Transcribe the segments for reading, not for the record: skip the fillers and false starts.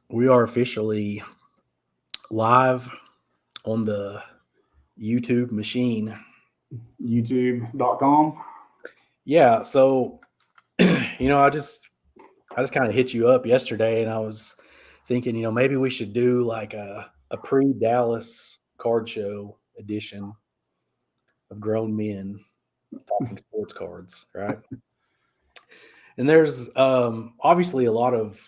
We are officially live on the YouTube machine. YouTube.com. Yeah, so I just kind of hit you up yesterday and I was thinking, maybe we should do like a pre-Dallas card show edition of grown men talking sports cards, right? And there's obviously a lot of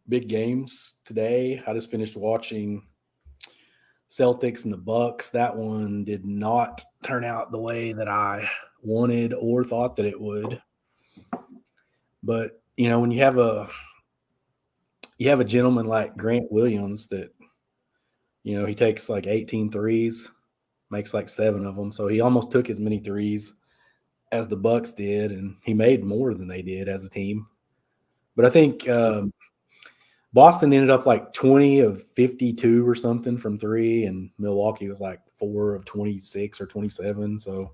big games today. I just finished watching Celtics and the Bucks. That one did not turn out the way that I wanted or thought that it would. But when you have a gentleman like Grant Williams that he takes like 18 threes, makes like 7 of them. So he almost took as many threes as the Bucks did, and he made more than they did as a team. But I think Boston ended up like 20 of 52 or something from three, and Milwaukee was like 4 of 26 or 27. So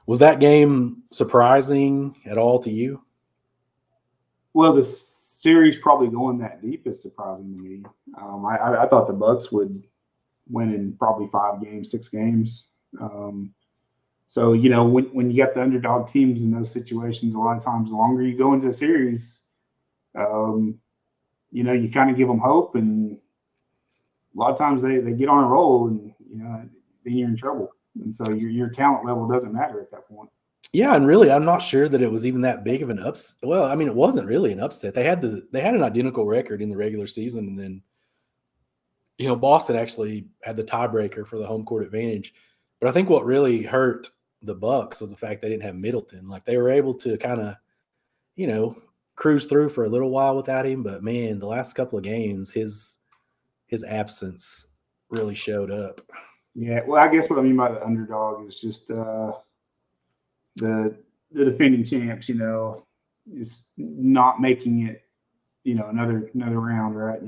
was that game surprising at all to you? Well, the series probably going that deep is surprising to me. I thought the Bucks would win in probably 5 games, 6 games. So when you got the underdog teams in those situations, a lot of times the longer you go into a series, um, you kind of give them hope, and a lot of times they get on a roll, and then you're in trouble, and so your talent level doesn't matter at that point. Yeah, and really, I'm not sure that it was even that big of an upset. Well, I mean, it wasn't really an upset. They had an identical record in the regular season, and then Boston actually had the tiebreaker for the home court advantage. But I think what really hurt the Bucks was the fact they didn't have Middleton. Like they were able to kind of, you know, cruise through for a little while without him. But man, the last couple of games, his absence really showed up. Yeah, well, I guess what I mean by the underdog is just the defending champs, is not making it, another round, right?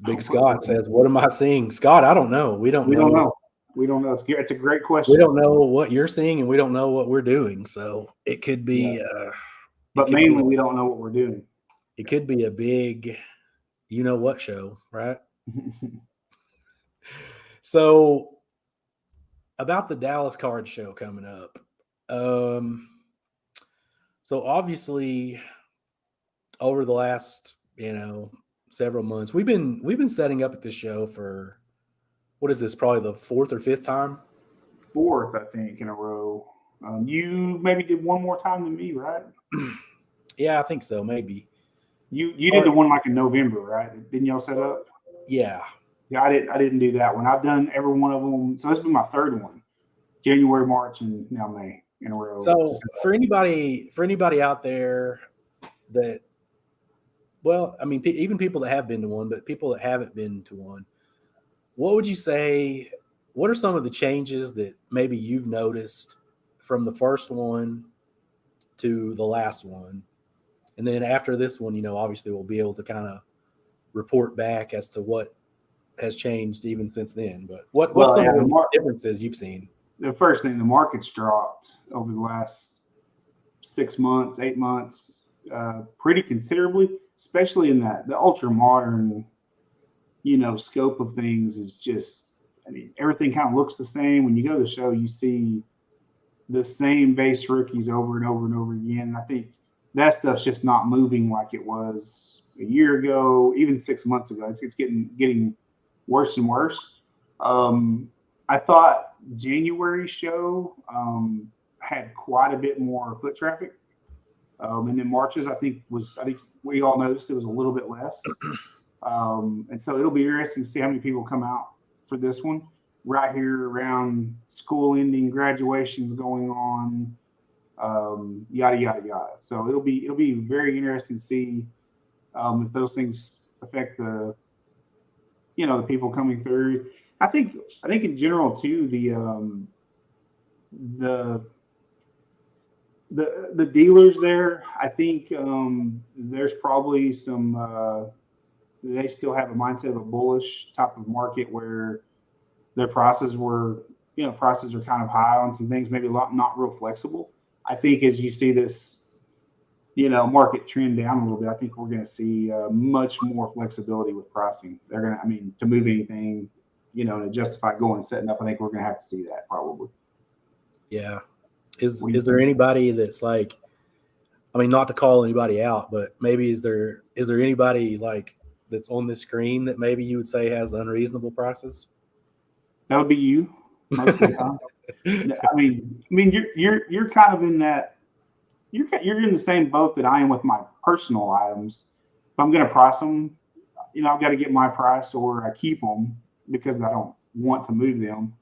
Big Scott says, "What am I seeing, Scott? I don't know. We don't We don't know. know. We don't know. It's a great We question. don't know what you're seeing, and we don't know what we're doing. So it could Yeah, be, it but could be, mainly we don't know what we're doing. it could be a big, what show, right? So about the Dallas Card Show coming up. Um, so obviously, over the last several months, we've been setting up at this show for what is this? Probably the fourth or fifth time. Fourth, I think, in a row. You maybe did one more time than me, right? Yeah, I think so. Maybe. You did Or the one like in November, right? Didn't y'all set up? yeah. Yeah, I didn't do that one. I've done every one of them. So this will be my third one. January, March, and now May in a row. So for anybody out there that, well, I mean, even people that have been to one, but people that haven't been to one, what would you say? What are some of the changes that maybe you've noticed from the first one to the last one? And then after this one, obviously we'll be able to kind of report back as to what has changed even since then. But what's Well, some yeah, of the differences you've seen? the first thing, the market's dropped over the last 6 months, 8 months, pretty considerably, especially in that the ultra modern, scope of things is just. I mean, everything kind of looks the same. When you go to the show, you see the same base rookies over and over and over again. And I think that stuff's just not moving like it was a year ago, even 6 months ago. It's getting worse and worse. Um, I thought January show had quite a bit more foot traffic, and then March's I think we all noticed it was a little bit less. And so it'll be interesting to see how many people come out for this one right here around school ending, graduations going on, yada yada yada. So it'll be very interesting to see if those things affect the people coming through. I think in general too the the dealers there. I think there's probably some. They still have a mindset of a bullish type of market where their prices are kind of high on some things, maybe a lot not real flexible. I think as you see this, market trend down a little bit, I think we're going to see much more flexibility with pricing. They're going to, to move anything, to justify going and setting up, I think we're going to have to see that probably. Yeah. Is there anybody that's like, not to call anybody out, but maybe is there anybody like that's on this screen that maybe you would say has unreasonable prices? That would be you most of the time. You're kind of in that. You're in the same boat that I am with my personal items. If I'm going to price them, I've got to get my price, or I keep them because I don't want to move them.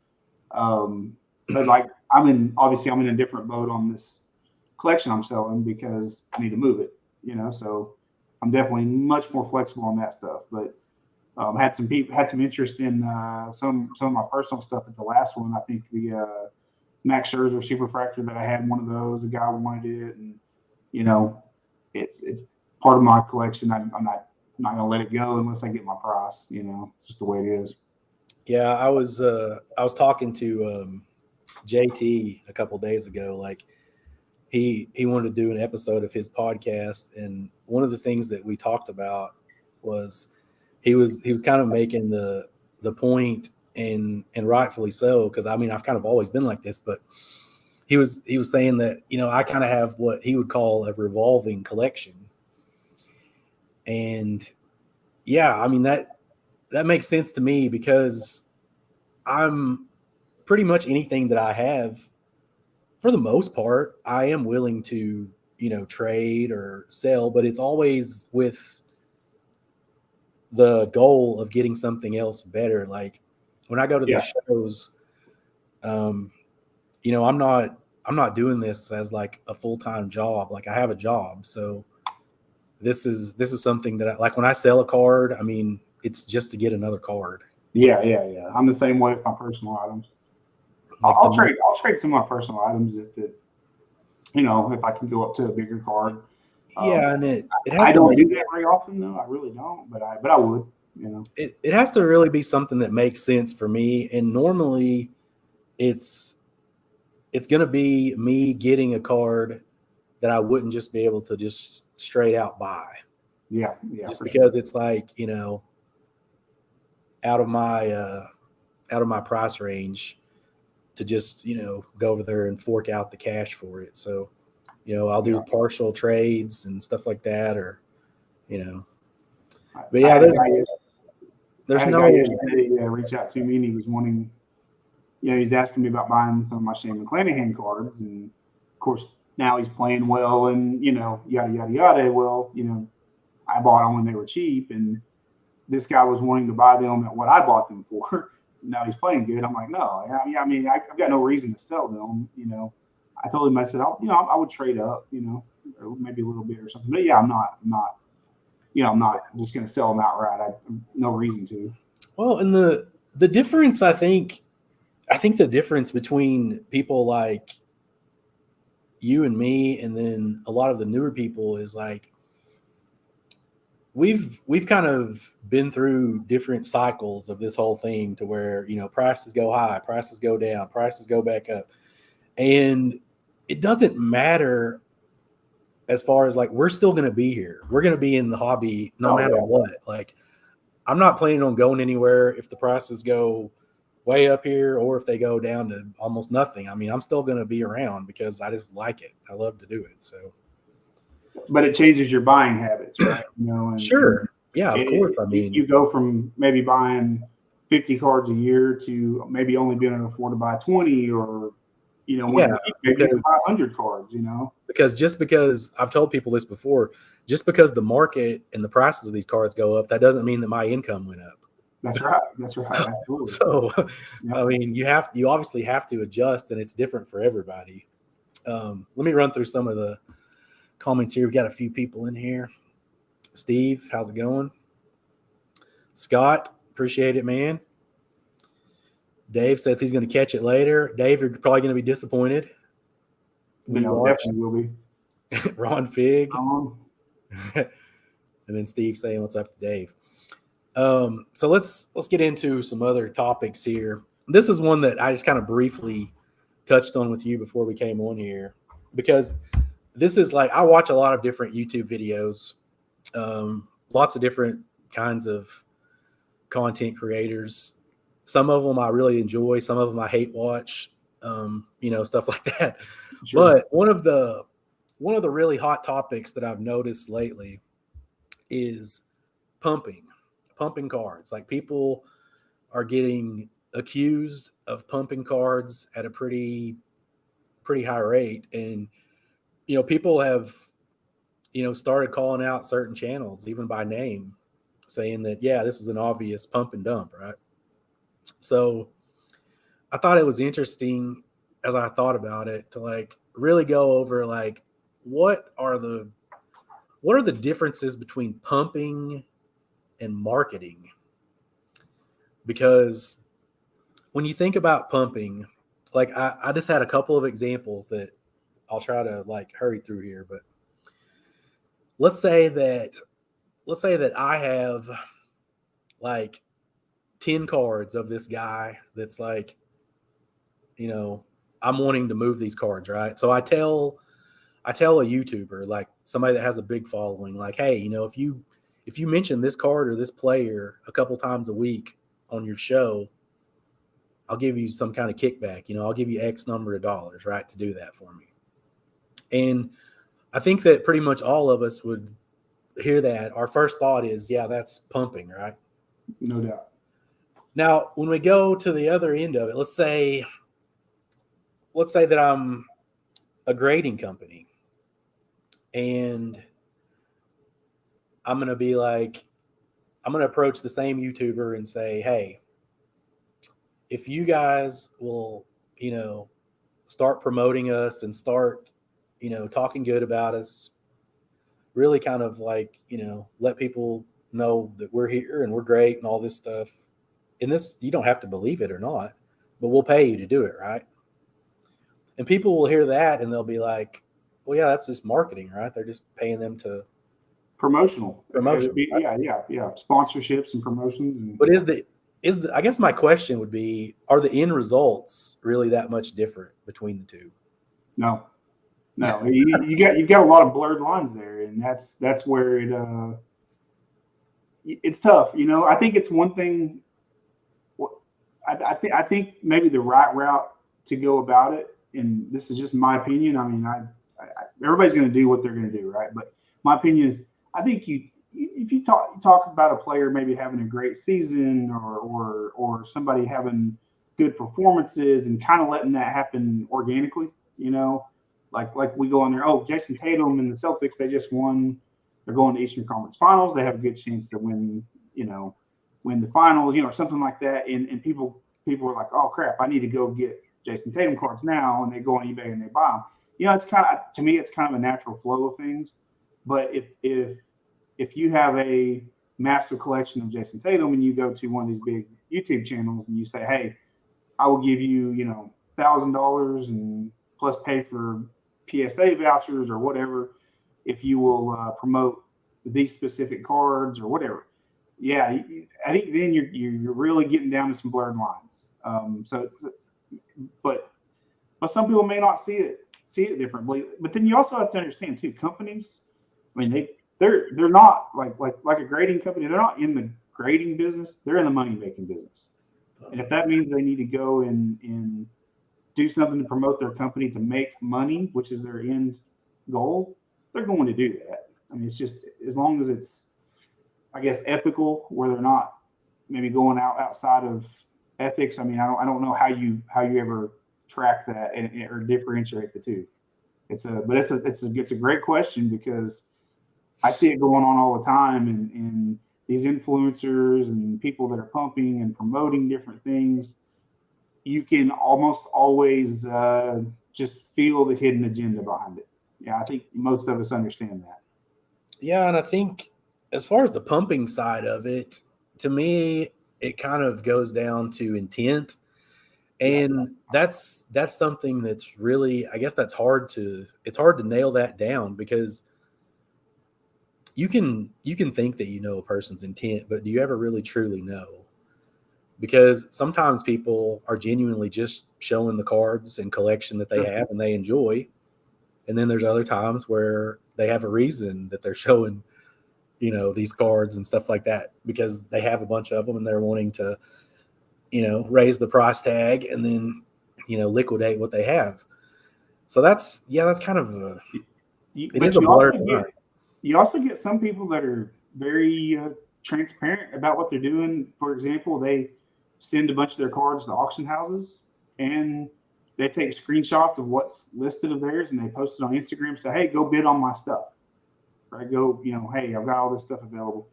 But like I'm in a different boat on this collection I'm selling because I need to move it. So I'm definitely much more flexible on that stuff. But had some interest in some of my personal stuff at the last one. I think the Max Scherzer Superfractor that I had, one of those, a guy wanted it, and it's part of my collection. I'm not gonna let it go unless I get my price. It's just the way it is. Yeah, I was talking to JT a couple days ago. Like he wanted to do an episode of his podcast, and one of the things that we talked about was he was kind of making the point, and rightfully so, because I've kind of always been like this, but he was saying that I kind of have what he would call a revolving collection, and yeah, that makes sense to me because I'm pretty much anything that I have, for the most part, I am willing to trade or sell, but it's always with the goal of getting something else better. Like when I go to these shows, I'm not doing this as like a full-time job. Like I have a job. So this is something that like when I sell a card, it's just to get another card. Yeah. I'm the same way with my personal items. Like I'll trade some of my personal items if I can go up to a bigger card. Yeah, and it has I don't do that very often though. I really don't, but I would. It has to really be something that makes sense for me, and normally it's going to be me getting a card that I wouldn't just be able to just straight out buy. Yeah. Just because it's like out of my price range to just go over there and fork out the cash for it. So I'll do partial trades and stuff like that, or but yeah, there's no reach out to me, and he was wanting, he's asking me about buying some of my Shane McClanahan cards, and of course now he's playing well, and yada yada yada. Well, I bought them when they were cheap, and this guy was wanting to buy them at what I bought them for. Now he's playing good. I'm like, no, I've got no reason to sell them. I told him, I said, I would trade up, or maybe a little bit or something. But yeah, I'm not just going to sell them outright. No reason to. Well, and the difference, I think the difference between people like you and me, and then a lot of the newer people, is like we've kind of been through different cycles of this whole thing, to where prices go high, prices go down, prices go back up, and it doesn't matter as far as like we're still going to be here. We're going to be in the hobby no matter what. Like I'm not planning on going anywhere if the prices go way up here or if they go down to almost nothing. I'm still going to be around because I just like it. I love to do it. So, but it changes your buying habits, right? Sure. Yeah, of course. You go from maybe buying 50 cards a year to maybe only being able to afford to buy 20, or maybe 500 cards, Because just because I've told people this before, just because the market and the prices of these cards go up, that doesn't mean that my income went up. That's right. Absolutely. So, you obviously have to adjust, and it's different for everybody. Let me run through some of the comments here. We've got a few people in here. Steve, how's it going? Scott, appreciate it, man. Dave says he's going to catch it later. Dave, you're probably going to be disappointed. Definitely will be. Ron Fig. And then Steve saying what's up to Dave. So let's get into some other topics here. This is one that I just kind of briefly touched on with you before we came on here, because this is like, I watch a lot of different YouTube videos, lots of different kinds of content creators. Some of them I really enjoy, some of them I hate watch, stuff like that. Sure. But one of the really hot topics that I've noticed lately is pumping cards. Like, people are getting accused of pumping cards at a pretty high rate, and people have started calling out certain channels even by name, saying that, yeah, this is an obvious pump and dump, right? So I thought it was interesting, as I thought about it, to like really go over like what are the differences between pumping and marketing. Because when you think about pumping, like I just had a couple of examples that I'll try to like hurry through here, but let's say that I have like 10 cards of this guy that's like, I'm wanting to move these cards, right? So I tell a YouTuber, like somebody that has a big following, like, hey, if you mention this card or this player a couple times a week on your show, I'll give you some kind of kickback. I'll give you X number of dollars, right, to do that for me. And I think that pretty much all of us would hear that. Our first thought is, yeah, that's pumping, right? No doubt. Now, when we go to the other end of it, let's say that I'm a grading company, and I'm going to approach the same YouTuber and say, hey, if you guys will, start promoting us and start, talking good about us, really kind of like, let people know that we're here and we're great and all this stuff. And this, you don't have to believe it or not, but we'll pay you to do it, right? And people will hear that and they'll be like, well, yeah, that's just marketing, right? They're just paying them to Promotional. promotion. Right? Yeah. Sponsorships and promotions. But I guess my question would be, are the end results really that much different between the two? No. You've got a lot of blurred lines there, and that's where it's tough. I think it's one thing. I think maybe the right route to go about it, and this is just my opinion. I mean, everybody's going to do what they're going to do, right? But my opinion is, I think if you talk about a player maybe having a great season, or somebody having good performances, and kind of letting that happen organically, like we go on there. Oh, Jason Tatum and the Celtics, they just won. They're going to Eastern Conference Finals. They have a good chance to win the finals, or something like that. And people are like, oh crap, I need to go get Jason Tatum cards now, and they go on eBay and they buy them. It's kind of, to me, it's kind of a natural flow of things. But if you have a massive collection of Jason Tatum and you go to one of these big YouTube channels and you say, hey, I will give you, $1,000 and plus pay for PSA vouchers or whatever if you will promote these specific cards or whatever. Yeah, I think then you're really getting down to some blurred lines. But some people may not see it differently. But then you also have to understand too, companies. I mean, they're not like a grading company. They're not in the grading business. They're in the money making business. And if that means they need to go and do something to promote their company to make money, which is their end goal, they're going to do that. I mean, it's just, as long as it's, I guess, ethical, where they're not maybe going outside of ethics. I mean, I don't know how you ever track that or differentiate the two. It's a great question, because I see it going on all the time, and these influencers and people that are pumping and promoting different things, you can almost always just feel the hidden agenda behind it. Yeah, I think most of us understand that. Yeah, and I think as far as the pumping side of it, to me, it kind of goes down to intent. And that's something that's really, I guess it's hard to nail that down, because you can think that a person's intent, but do you ever really truly know? Because sometimes people are genuinely just showing the cards and collection that they have and they enjoy. And then there's other times where they have a reason that they're showing, these cards and stuff like that because they have a bunch of them and they're wanting to, raise the price tag and then, liquidate what they have. So that's kind of it is a blurred line. You also get some people that are very transparent about what they're doing. For example, they send a bunch of their cards to auction houses and they take screenshots of what's listed of theirs and they post it on Instagram. Say, hey, go bid on my stuff. Right? Go, hey, I've got all this stuff available.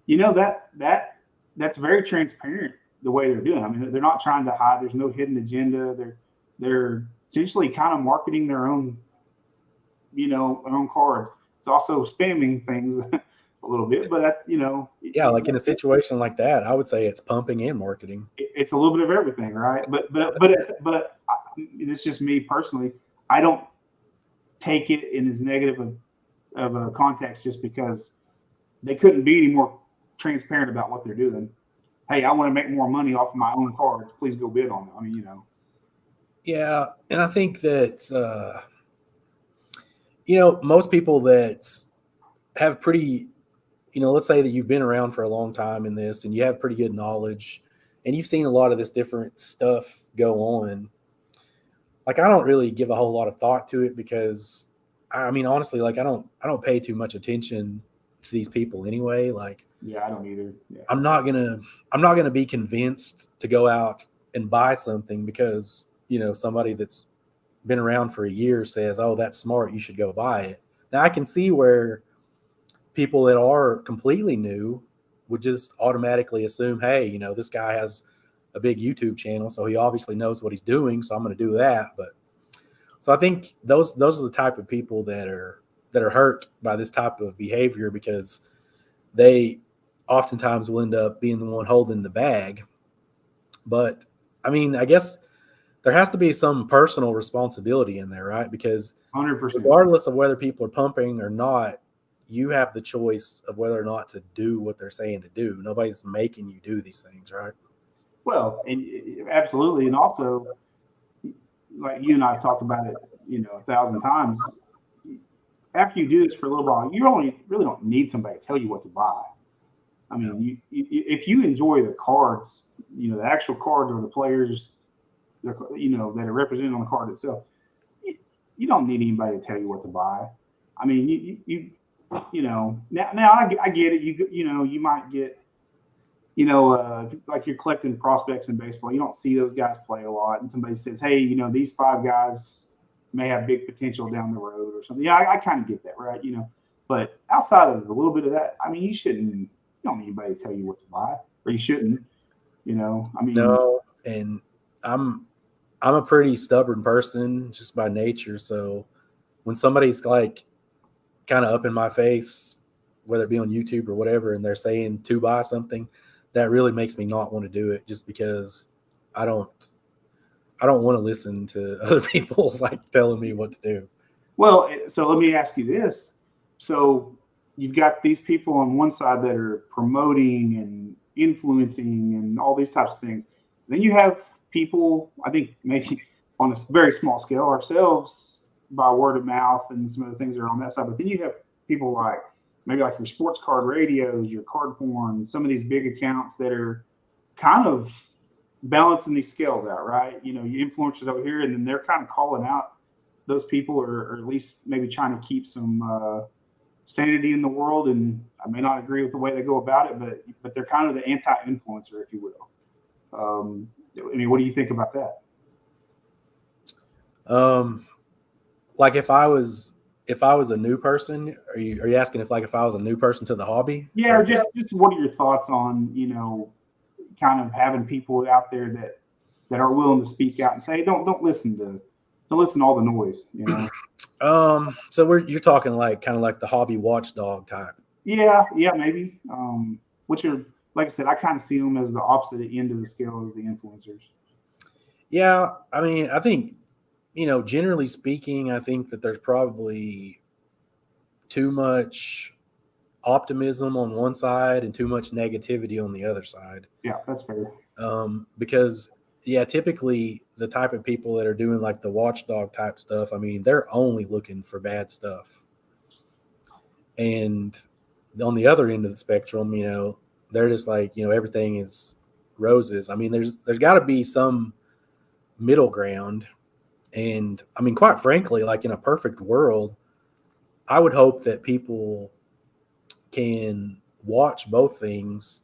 That's very transparent the way they're doing. I mean, they're not trying to hide. There's no hidden agenda. They're essentially kind of marketing their own, their own cards. It's also spamming things a little bit, but that's, yeah, like in a situation like that, I would say it's pumping and marketing. It's a little bit of everything, right? But it's just me personally. I don't take it in as negative of a context just because they couldn't be any more transparent about what they're doing. Hey, I want to make more money off of my own cards. Please go bid on them. I mean, Yeah, and I think that most people that have pretty, let's say that you've been around for a long time in this and you have pretty good knowledge and you've seen a lot of this different stuff go on. Like, I don't really give a whole lot of thought to it because, I mean, honestly, like I don't pay too much attention to these people anyway. Like, yeah, I don't either. Yeah. I'm not gonna be convinced to go out and buy something because somebody that's been around for a year says, "Oh, that's smart. You should go buy it." Now, I can see where people that are completely new would just automatically assume, "Hey, this guy has a big YouTube channel, so he obviously knows what he's doing, so I'm going to do that." But so I think those are the type of people that are hurt by this type of behavior because they oftentimes will end up being the one holding the bag. But I mean, I guess there has to be some personal responsibility in there, right? Because 100%. regardless of whether people are pumping or not, you have the choice of whether or not to do what they're saying to do. Nobody's making you do these things, right? Well, and absolutely, and also, like you and I have talked about it, 1,000 times. After you do this for a little while, you really don't need somebody to tell you what to buy. I mean, if you enjoy the cards, the actual cards or the players, that are represented on the card itself, you don't need anybody to tell you what to buy. I mean, now I get it. You might get, like you're collecting prospects in baseball. You don't see those guys play a lot, and somebody says, "Hey, these 5 guys may have big potential down the road or something." Yeah, I kind of get that, right? But outside of a little bit of that, I mean, you don't need anybody to tell you what to buy, or you shouldn't. I mean, no, and I'm a pretty stubborn person just by nature. So when somebody's like kind of up in my face, whether it be on YouTube or whatever, and they're saying to buy something, that really makes me not want to do it just because I don't want to listen to other people like telling me what to do. Well, so let me ask you this. So you've got these people on one side that are promoting and influencing and all these types of things. Then you have people, I think maybe on a very small scale, ourselves by word of mouth and some of the things that are on that side. But then you have people like maybe like your sports card radios, your card porn, some of these big accounts that are kind of balancing these scales out, right? You influencers over here, and then they're kind of calling out those people, or at least maybe trying to keep some sanity in the world. And I may not agree with the way they go about it, but they're kind of the anti-influencer, if you will. I mean, what do you think about that? Like if I was a new person, are you asking if I was a new person to the hobby? Yeah, or just what are your thoughts on, kind of having people out there that are willing to speak out and say, don't listen to all the noise, So you're talking like kind of like the hobby watchdog type. Yeah, maybe. Which are, like I said, I kind of see them as the opposite end of the scale as the influencers. Yeah, I mean, I think, generally speaking, I think that there's probably too much optimism on one side and too much negativity on the other side. Yeah, that's fair. Because, yeah, typically the type of people that are doing like the watchdog type stuff, I mean, they're only looking for bad stuff. And on the other end of the spectrum, they're just like, everything is roses. I mean, there's got to be some middle ground. And I mean, quite frankly, like in a perfect world, I would hope that people can watch both things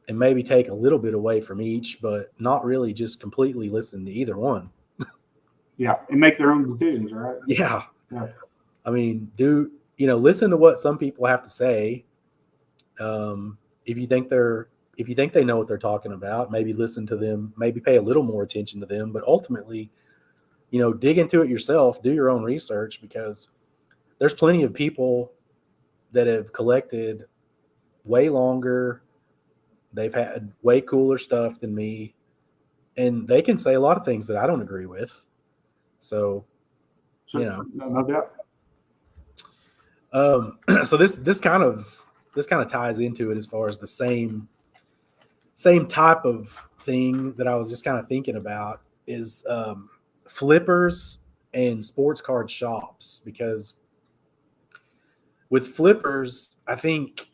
and maybe take a little bit away from each, but not really just completely listen to either one. Yeah, and make their own decisions, right? Yeah. Yeah. I mean, listen to what some people have to say. If you think they know what they're talking about, maybe listen to them, maybe pay a little more attention to them, but ultimately, dig into it yourself, do your own research, because there's plenty of people that have collected way longer. They've had way cooler stuff than me, and they can say a lot of things that I don't agree with. So, Sure. No doubt. so this kind of ties into it as far as the same type of thing that I was just kind of thinking about is flippers and sports card shops, because with flippers, I think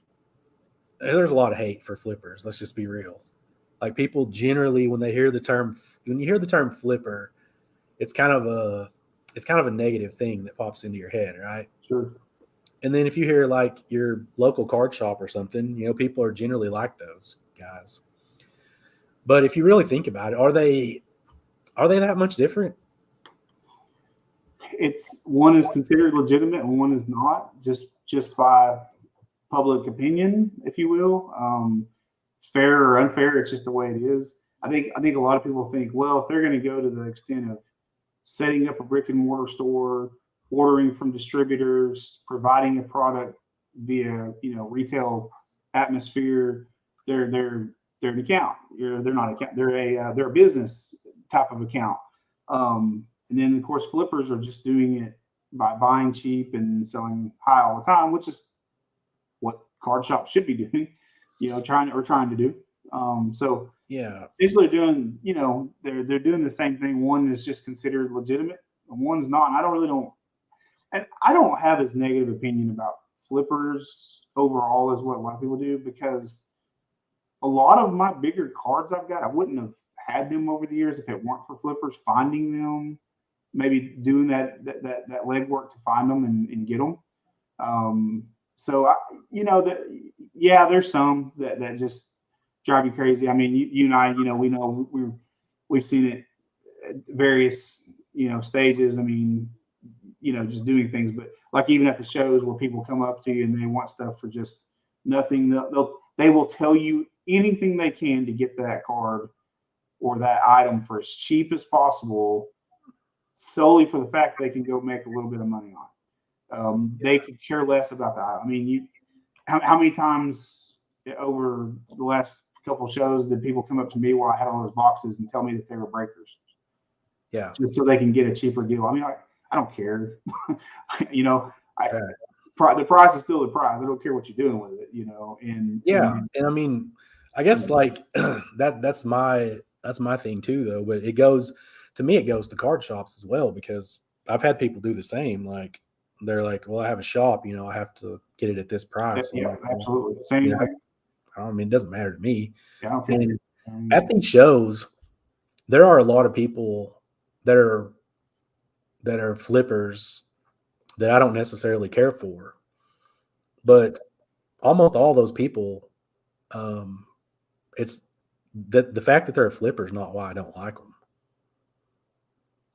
there's a lot of hate for flippers. Let's just be real. Like people generally, when you hear the term flipper, it's kind of a negative thing that pops into your head, right? Sure. And then if you hear like your local card shop or something, people are generally like those guys. But if you really think about it, are they that much different? It's one is considered legitimate and one is not, just by public opinion, if you will. Fair or unfair, it's just the way it is. I think a lot of people think, well, if they're going to go to the extent of setting up a brick and mortar store, ordering from distributors, providing a product via retail atmosphere, they're an account. They're not an account. They're a business type of account. And then of course flippers are just doing it by buying cheap and selling high all the time, which is what card shops should be doing. Trying to do. So Yeah. essentially doing, they're doing the same thing. One is just considered legitimate, and one's not. And I don't have as negative opinion about flippers overall as what a lot of people do, because a lot of my bigger cards I've got, I wouldn't have had them over the years if it weren't for flippers. Finding them, maybe doing that legwork to find them and get them. So there's some that just drive you crazy. I mean, you and I, we've seen it at various stages. I mean, just doing things, but like even at the shows where people come up to you and they want stuff for just nothing, they will tell you anything they can to get that card or that item for as cheap as possible, solely for the fact that they can go make a little bit of money on it. They could care less about that. I mean, how many times over the last couple shows did people come up to me while I had all those boxes and tell me that they were breakers? Yeah. Just so they can get a cheaper deal. I mean, I don't care. The price is still the price. I don't care what you're doing with it, And I mean, I guess like that's my thing too, though. But it goes to card shops as well, because I've had people do the same. Like they're like, well, I have a shop, I have to get it at this price. Yeah, like, absolutely. Same thing. I mean, it doesn't matter to me. Yeah, okay. And at these shows, there are a lot of people that are flippers that I don't necessarily care for, but almost all those people, it's the fact that they're a flipper is not why I don't like them.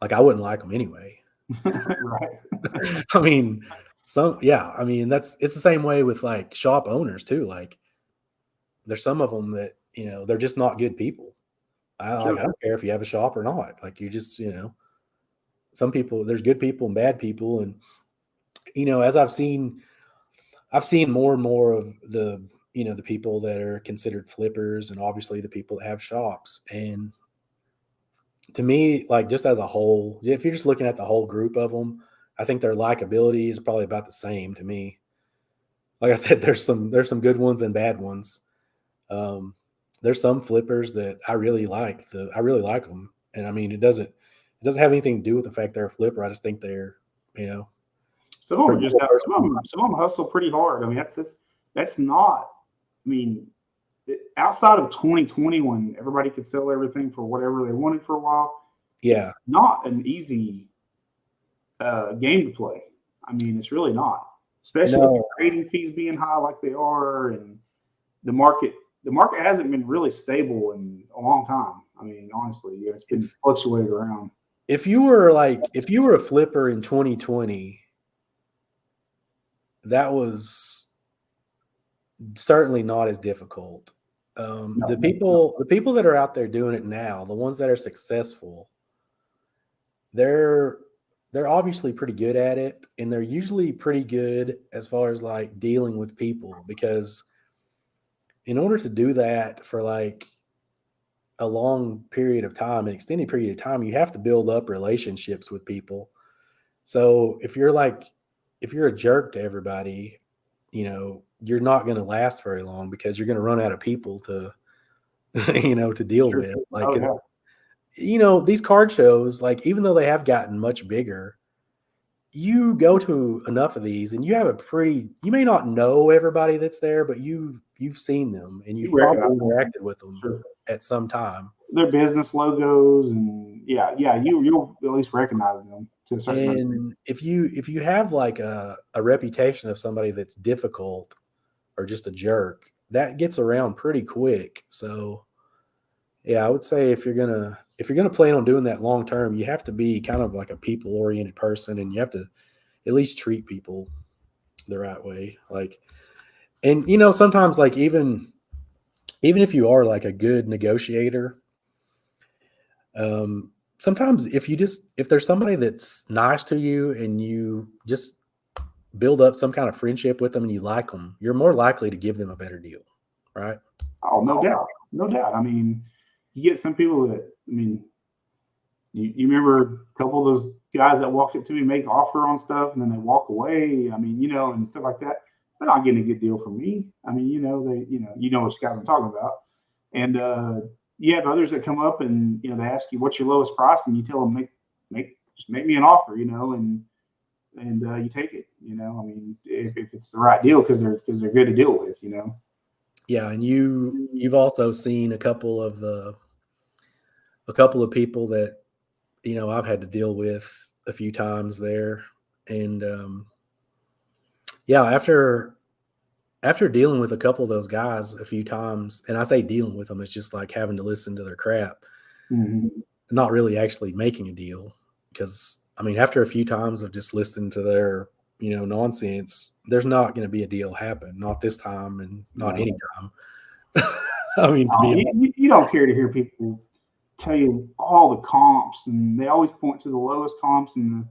Like I wouldn't like them anyway. Right. I mean, I mean, it's the same way with like shop owners too. Like there's some of them that, they're just not good people. Sure. I don't care if you have a shop or not. Like you just, some people, there's good people and bad people. And, as I've seen more and more of the people that are considered flippers, and obviously the people that have shops. And to me, like just as a whole, if you're just looking at the whole group of them, I think their likability is probably about the same to me. Like I said, there's some good ones and bad ones. there's some flippers that I really like. I really like them, and I mean it doesn't have anything to do with the fact they're a flipper. I just think they're you know Some of them pretty just cool have person. some of them hustle pretty hard. I mean, that's not. I mean, outside of 2020 when everybody could sell everything for whatever they wanted for a while, it's Yeah, not an easy game to play. I mean, it's really not, especially with no. trading fees being high like they are, and the market the market hasn't been really stable in a long time. I mean, honestly, yeah, it's been If fluctuating around. if you were a flipper in 2020, that was certainly not as difficult. No, The people that are out there doing it now, the ones that are successful, they're they're obviously pretty good at it, and they're usually pretty good as far as like dealing with people because in order to do that for like a long period of time, an extended period of time, you have to build up relationships with people. So if you're a jerk to everybody, you're not going to last very long because you're going to run out of people to to deal sure. with. Like, Oh 'cause, yeah, these card shows, like even though they have gotten much bigger, you go to enough of these and you may not know everybody that's there, but you've seen them and you you've recognize probably them. interacted with them Sure. at some time. Their business logos and yeah, you'll at least recognize them to a certain degree. And if you have like a reputation of somebody that's difficult or just a jerk, that gets around pretty quick. So yeah, I would say if you're gonna plan on doing that long term, you have to be kind of like a people oriented person, and you have to at least treat people the right way. Like, and sometimes like even if you are like a good negotiator, sometimes if there's somebody that's nice to you and you just build up some kind of friendship with them and you like them, you're more likely to give them a better deal, right? Oh, no doubt, no doubt. I mean, you get some people that I mean, you remember a couple of those guys that walked up to me, make an offer on stuff, and then they walk away. I mean, and stuff like that. They're not getting a good deal from me. I mean, which guys I'm talking about. And you have others that come up and they ask you what's your lowest price, and you tell them just make me an offer, and you take it. I mean, if it's the right deal because they're good to deal with. Yeah, and you've also seen a couple of people that I've had to deal with a few times there, and yeah, after dealing with a couple of those guys a few times, and I say dealing with them, it's just like having to listen to their crap, Mm-hmm. not really actually making a deal. Because I mean, after a few times of just listening to their nonsense, there's not going to be a deal happen. Not this time, and not No, any time. I mean, to be honest. you don't care to hear people tell you all the comps, and they always point to the lowest comps, and the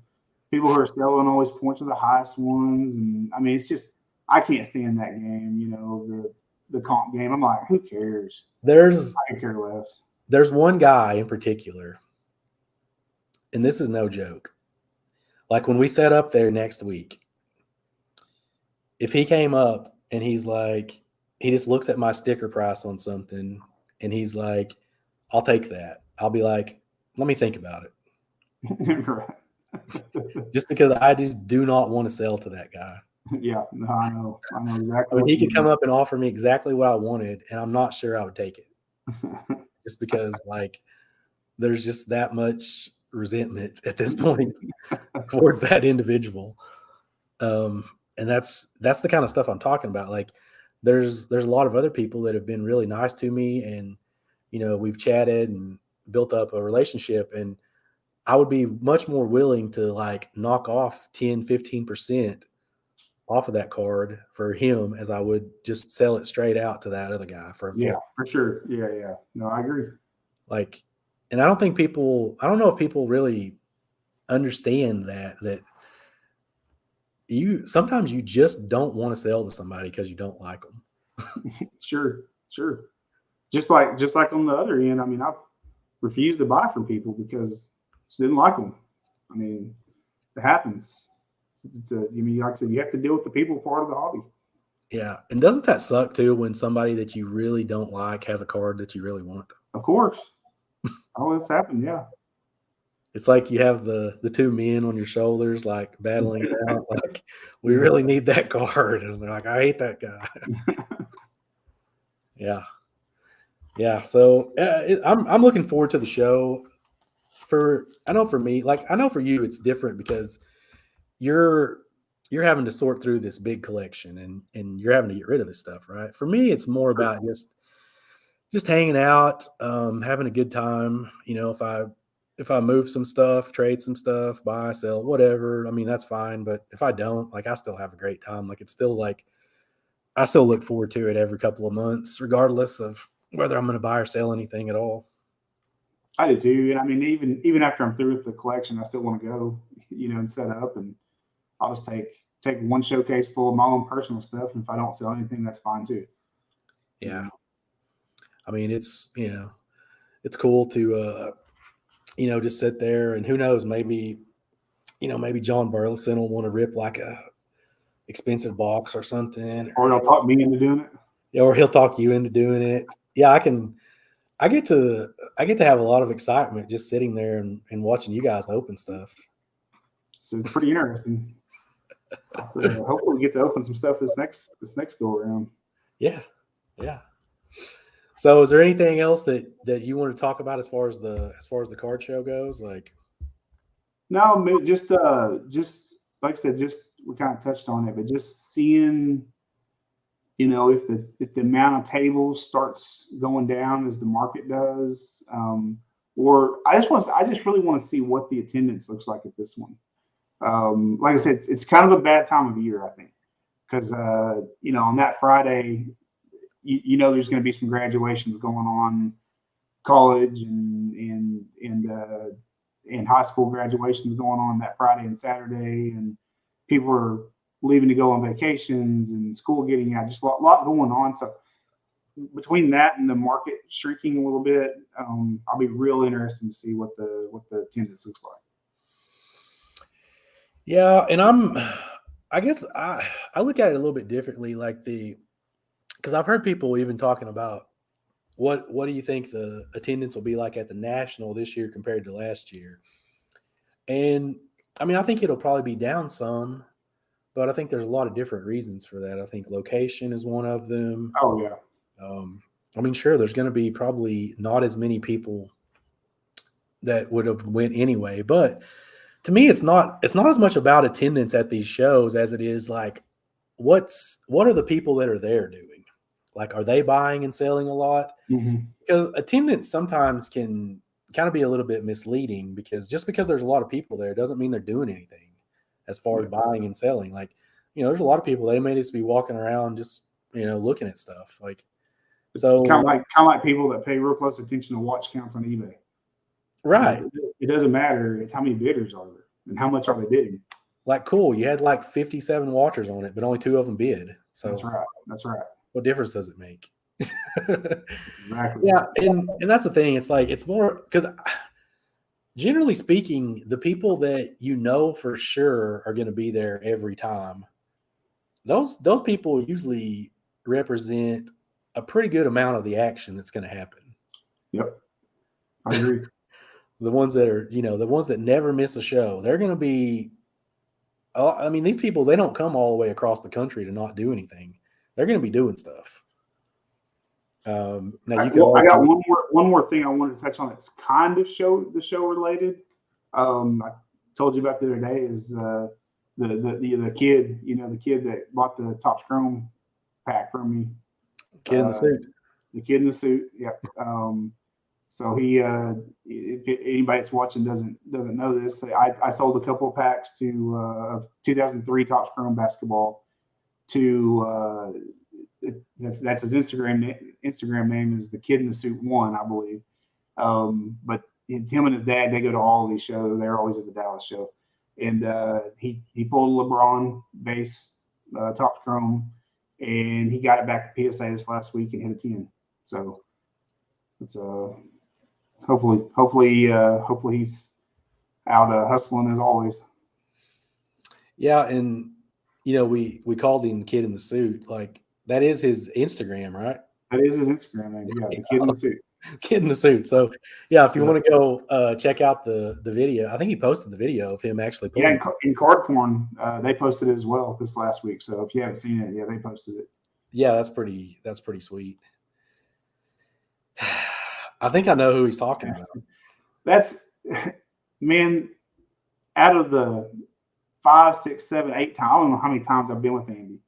people who are selling always point to the highest ones. And I mean, it's just I can't stand that game. The comp game. I'm like, who cares? There's I could care less. there's one guy in particular, and this is no joke. Like when we set up there next week, if he came up and he just looks at my sticker price on something and he's like, I'll take that. I'll be like, let me think about it. Right. Just because I just do not want to sell to that guy. Yeah, no, I know I exactly mean, what he you could come mean. up and offer me exactly what I wanted, and I'm not sure I would take it. Just because like there's just that much resentment at this point towards that individual. Um, and that's the kind of stuff I'm talking about. Like there's a lot of other people that have been really nice to me, and we've chatted and built up a relationship, and I would be much more willing to like knock off 10-15% off of that card for him as I would just sell it straight out to that other guy for a Yeah, flip. for sure. Yeah, yeah. No, I agree. Like, and I don't know if people really understand that you sometimes you just don't want to sell to somebody because you don't like them. Sure, sure. Just like on the other end, I mean, I've refused to buy from people because just didn't like them. I mean, it happens. I mean, like I said, you have to deal with the people part of the hobby. Yeah, and doesn't that suck too when somebody that you really don't like has a card that you really want? Of course. Oh, it's happened. Yeah. It's like you have the two men on your shoulders, like battling it out. Like we Yeah. really need that card, and they're like, I hate that guy. Yeah, yeah. So I'm looking forward to the show. I know for me, like I know for you, it's different because you're you're having to sort through this big collection and you're having to get rid of this stuff, right? For me, it's more Sure. about just hanging out, having a good time. If I move some stuff, trade some stuff, buy, sell, whatever. I mean, that's fine. But if I don't, like, I still have a great time. Like, it's still like I still look forward to it every couple of months, regardless of whether I'm going to buy or sell anything at all. I do too. And I mean, even after I'm through with the collection, I still want to go, and set up, and I'll just take one showcase full of my own personal stuff. And if I don't sell anything, that's fine too. You Yeah, know, I mean, it's cool to just sit there and who knows, maybe John Burleson will want to rip like a expensive box or something, or they'll talk me into doing it. or he'll talk you into doing it. Yeah, I get to have a lot of excitement just sitting there and watching you guys open stuff. So it's pretty interesting. So hopefully we get to open some stuff this next go around. Yeah, yeah. So, is there anything else that you want to talk about as far as the card show goes? Like, No, just like I said, just we kind of touched on it, but just seeing, if the amount of tables starts going down as the market does, or I just really want to see what the attendance looks like at this one. Like I said, it's kind of a bad time of year, I think, because on that Friday, there's going to be some graduations going on, college and high school graduations going on that Friday and Saturday, and people are leaving to go on vacations and school getting out, just a lot going on. So between that and the market shrinking a little bit, I'll be real interested to see what the attendance looks like. yeah, and I guess I look at it a little bit differently, like because I've heard people even talking about what do you think the attendance will be like at the national this year compared to last year? And I mean, I think it'll probably be down some, but I think there's a lot of different reasons for that. I think location is one of them. Oh yeah, Um, I mean, sure, there's going to be probably not as many people that would have went anyway, but to me, it's not as much about attendance at these shows as it is like what are the people that are there doing? Like, are they buying and selling a lot? mm-hmm. Because attendance sometimes can kind of be a little bit misleading because just because there's a lot of people there doesn't mean they're doing anything as far as Yeah. buying and selling. Like, there's a lot of people, they may just be walking around just, looking at stuff. Like, It's kind of so, like kind of like people that pay real close attention to watch counts on eBay. right. It doesn't matter. It's how many bidders are there and how much are they bidding. Like, cool. You had like 57 watchers on it, but only two of them bid. That's So, right. That's right. what difference does it make? Exactly. Yeah. And that's the thing. It's like, it's more because generally speaking, the people that for sure are going to be there every time, those people usually represent a pretty good amount of the action that's going to happen. Yep. I agree. The ones that are, the ones that never miss a show, they're going to be. I mean, these people, they don't come all the way across the country to not do anything. They're going to be doing stuff. Now you can I got argue. one more thing I wanted to touch on. That's kind of the show related. I told you about the other day is the kid, the kid that bought the Topps Chrome pack from me. Kid in the suit. The kid in the suit. Yep. So he, if anybody that's watching doesn't know this, I sold a couple of packs of 2003 Topps Chrome basketball to that's his Instagram name is the Kid in the Suit 1, I believe. But him and his dad, they go to all these shows. They're always at the Dallas show, and he pulled a LeBron base Topps Chrome, and he got it back to PSA this last week and hit a 10. So it's hopefully he's out hustling as always. Yeah, and we called him Kid in the Suit. Like, That is his Instagram, right? That is his Instagram name. Yeah, the kid in the suit. Kid in the suit. So yeah, if you want to go check out the video, I think he posted the video of him actually Yeah, pulling. in Card Porn, they posted it as well this last week. So if you haven't seen it, yeah, they posted it. Yeah, that's pretty sweet. I think I know who he's talking about. That's man, out of the 5, 6, 7, 8 times, I don't know how many times I've been with Andy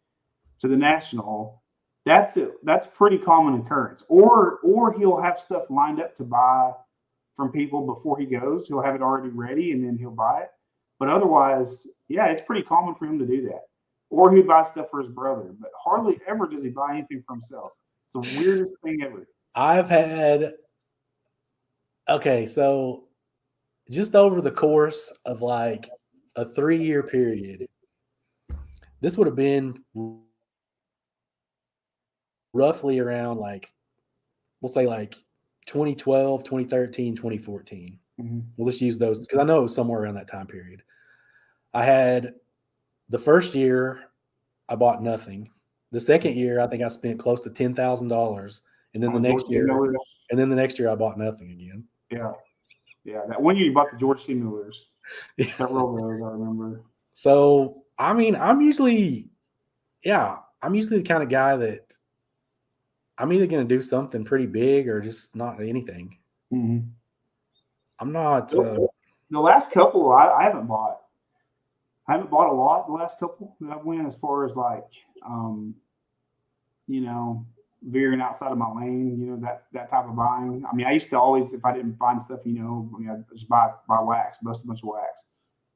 to the National. That's it. That's pretty common occurrence. Or he'll have stuff lined up to buy from people before he goes. He'll have it already ready and then he'll buy it. But otherwise, yeah, it's pretty common for him to do that. Or he'd buy stuff for his brother, but hardly ever does he buy anything for himself. It's the weirdest thing ever. I've had so just over the course of like a 3-year period, this would have been roughly around like, we'll say like 2012, 2013, 2014. Mm-hmm. We'll just use those because I know it was somewhere around that time period. I had the first year I bought nothing. The second year I think I spent close to $10,000, and then the next year I bought nothing again. Yeah. That one year you bought the George C. Millers. Several of those I remember. So I mean, I'm usually the kind of guy that I'm either going to do something pretty big or just not anything. Mm-hmm. I'm not. The last couple I haven't bought. I haven't bought a lot the last couple that I've went as far as like, veering outside of my lane, that type of buying. I mean, I used to always, if I didn't find stuff, I'd just buy wax, bust a bunch of wax.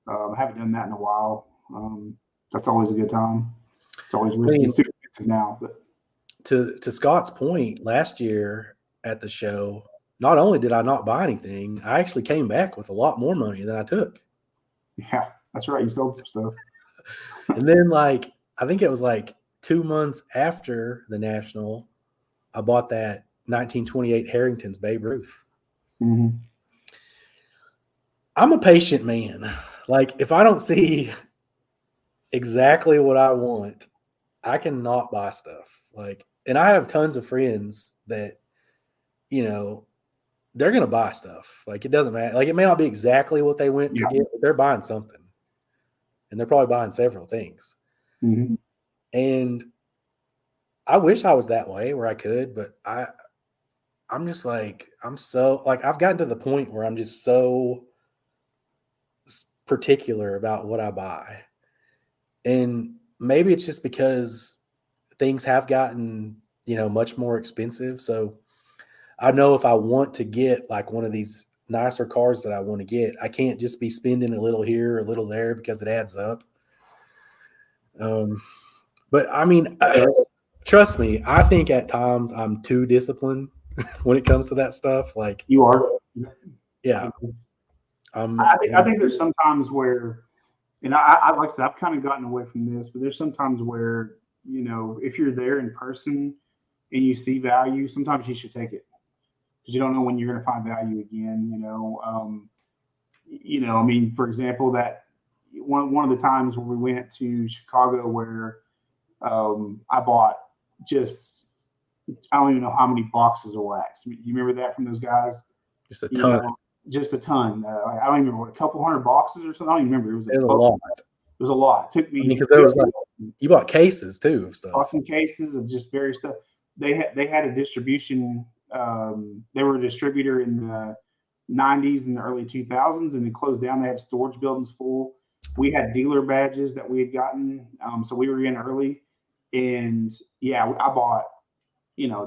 I haven't done that in a while. That's always a good time. It's always risky. It's too expensive now. But to Scott's point, last year at the show, not only did I not buy anything, I actually came back with a lot more money than I took. Yeah, that's right. You sold some stuff. And then, I think it was like 2 months after the National, I bought that 1928 Harrington's Babe Ruth. Mm-hmm. I'm a patient man. Like, if I don't see exactly what I want, I cannot buy stuff. And I have tons of friends that, they're going to buy stuff. Like, it doesn't matter. Like, it may not be exactly what they went to get, but they're buying something. And they're probably buying several things. Mm-hmm. And I wish I was that way where I could, but I'm just like, I've gotten to the point where I'm just so particular about what I buy. And maybe it's just because things have gotten, much more expensive. So I know if I want to get like one of these nicer cars that I want to get, I can't just be spending a little here, a little there because it adds up. But I mean, trust me, I think at times I'm too disciplined when it comes to that stuff. Like, you are. Yeah. I think there's sometimes where, and I like I said, I've kind of gotten away from this, but there's sometimes where, if you're there in person and you see value, sometimes you should take it because you don't know when you're going to find value again. I mean, for example, that one of the times when we went to Chicago where I bought I don't even know how many boxes of wax. You remember that from those guys? Just a ton. Just a ton. I don't even remember, a couple hundred boxes or something. I don't even remember. It was a lot. It was a lot. It took me because there was you bought cases too of stuff. Fucking cases of just various stuff. They had a distribution. They were a distributor in the 90s and the early 2000s, and they closed down. They had storage buildings full. We had dealer badges that we had gotten, so we were in early. And yeah, I bought,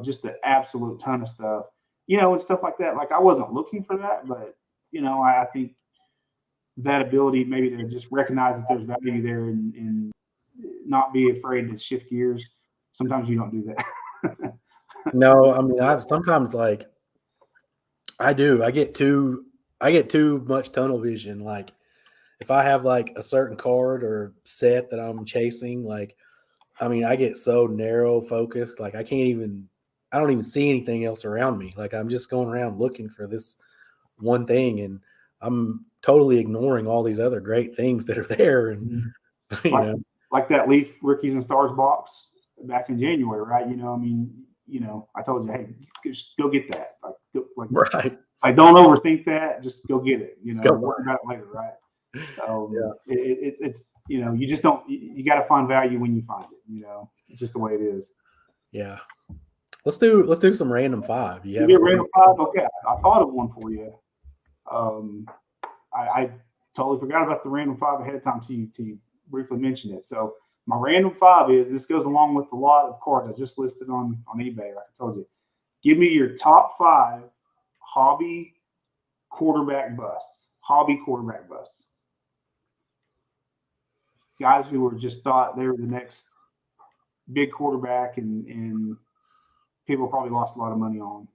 just an absolute ton of stuff, and stuff like that. Like, I wasn't looking for that, but I think that ability maybe to just recognize that there's value there and not be afraid to shift gears. Sometimes you don't do that. No, I mean, I sometimes I do. I get too much tunnel vision. Like, if I have like a certain card or set that I'm chasing, I get so narrow focused. Like, I don't even see anything else around me. Like, I'm just going around looking for this one thing, and I'm totally ignoring all these other great things that are there. And like that Leaf Rookies and Stars box. back in January, right? I mean, I told you, hey, just go get that. Right. Like don't overthink that. Just go get it. Let's go Worry buy about it later, right? Yeah. It's you just don't. You got to find value when you find it. It's just the way it is. Yeah. Let's do some random five. You You have a get random five. Okay, I thought of one for you. Um, I totally forgot about the random five ahead of time till you briefly mentioned it. So my random five is this goes along with a lot of cards I just listed on eBay. Like I told you, give me your top 5 hobby quarterback busts. Hobby quarterback busts. Guys who were just thought they were the next big quarterback, and people probably lost a lot of money on.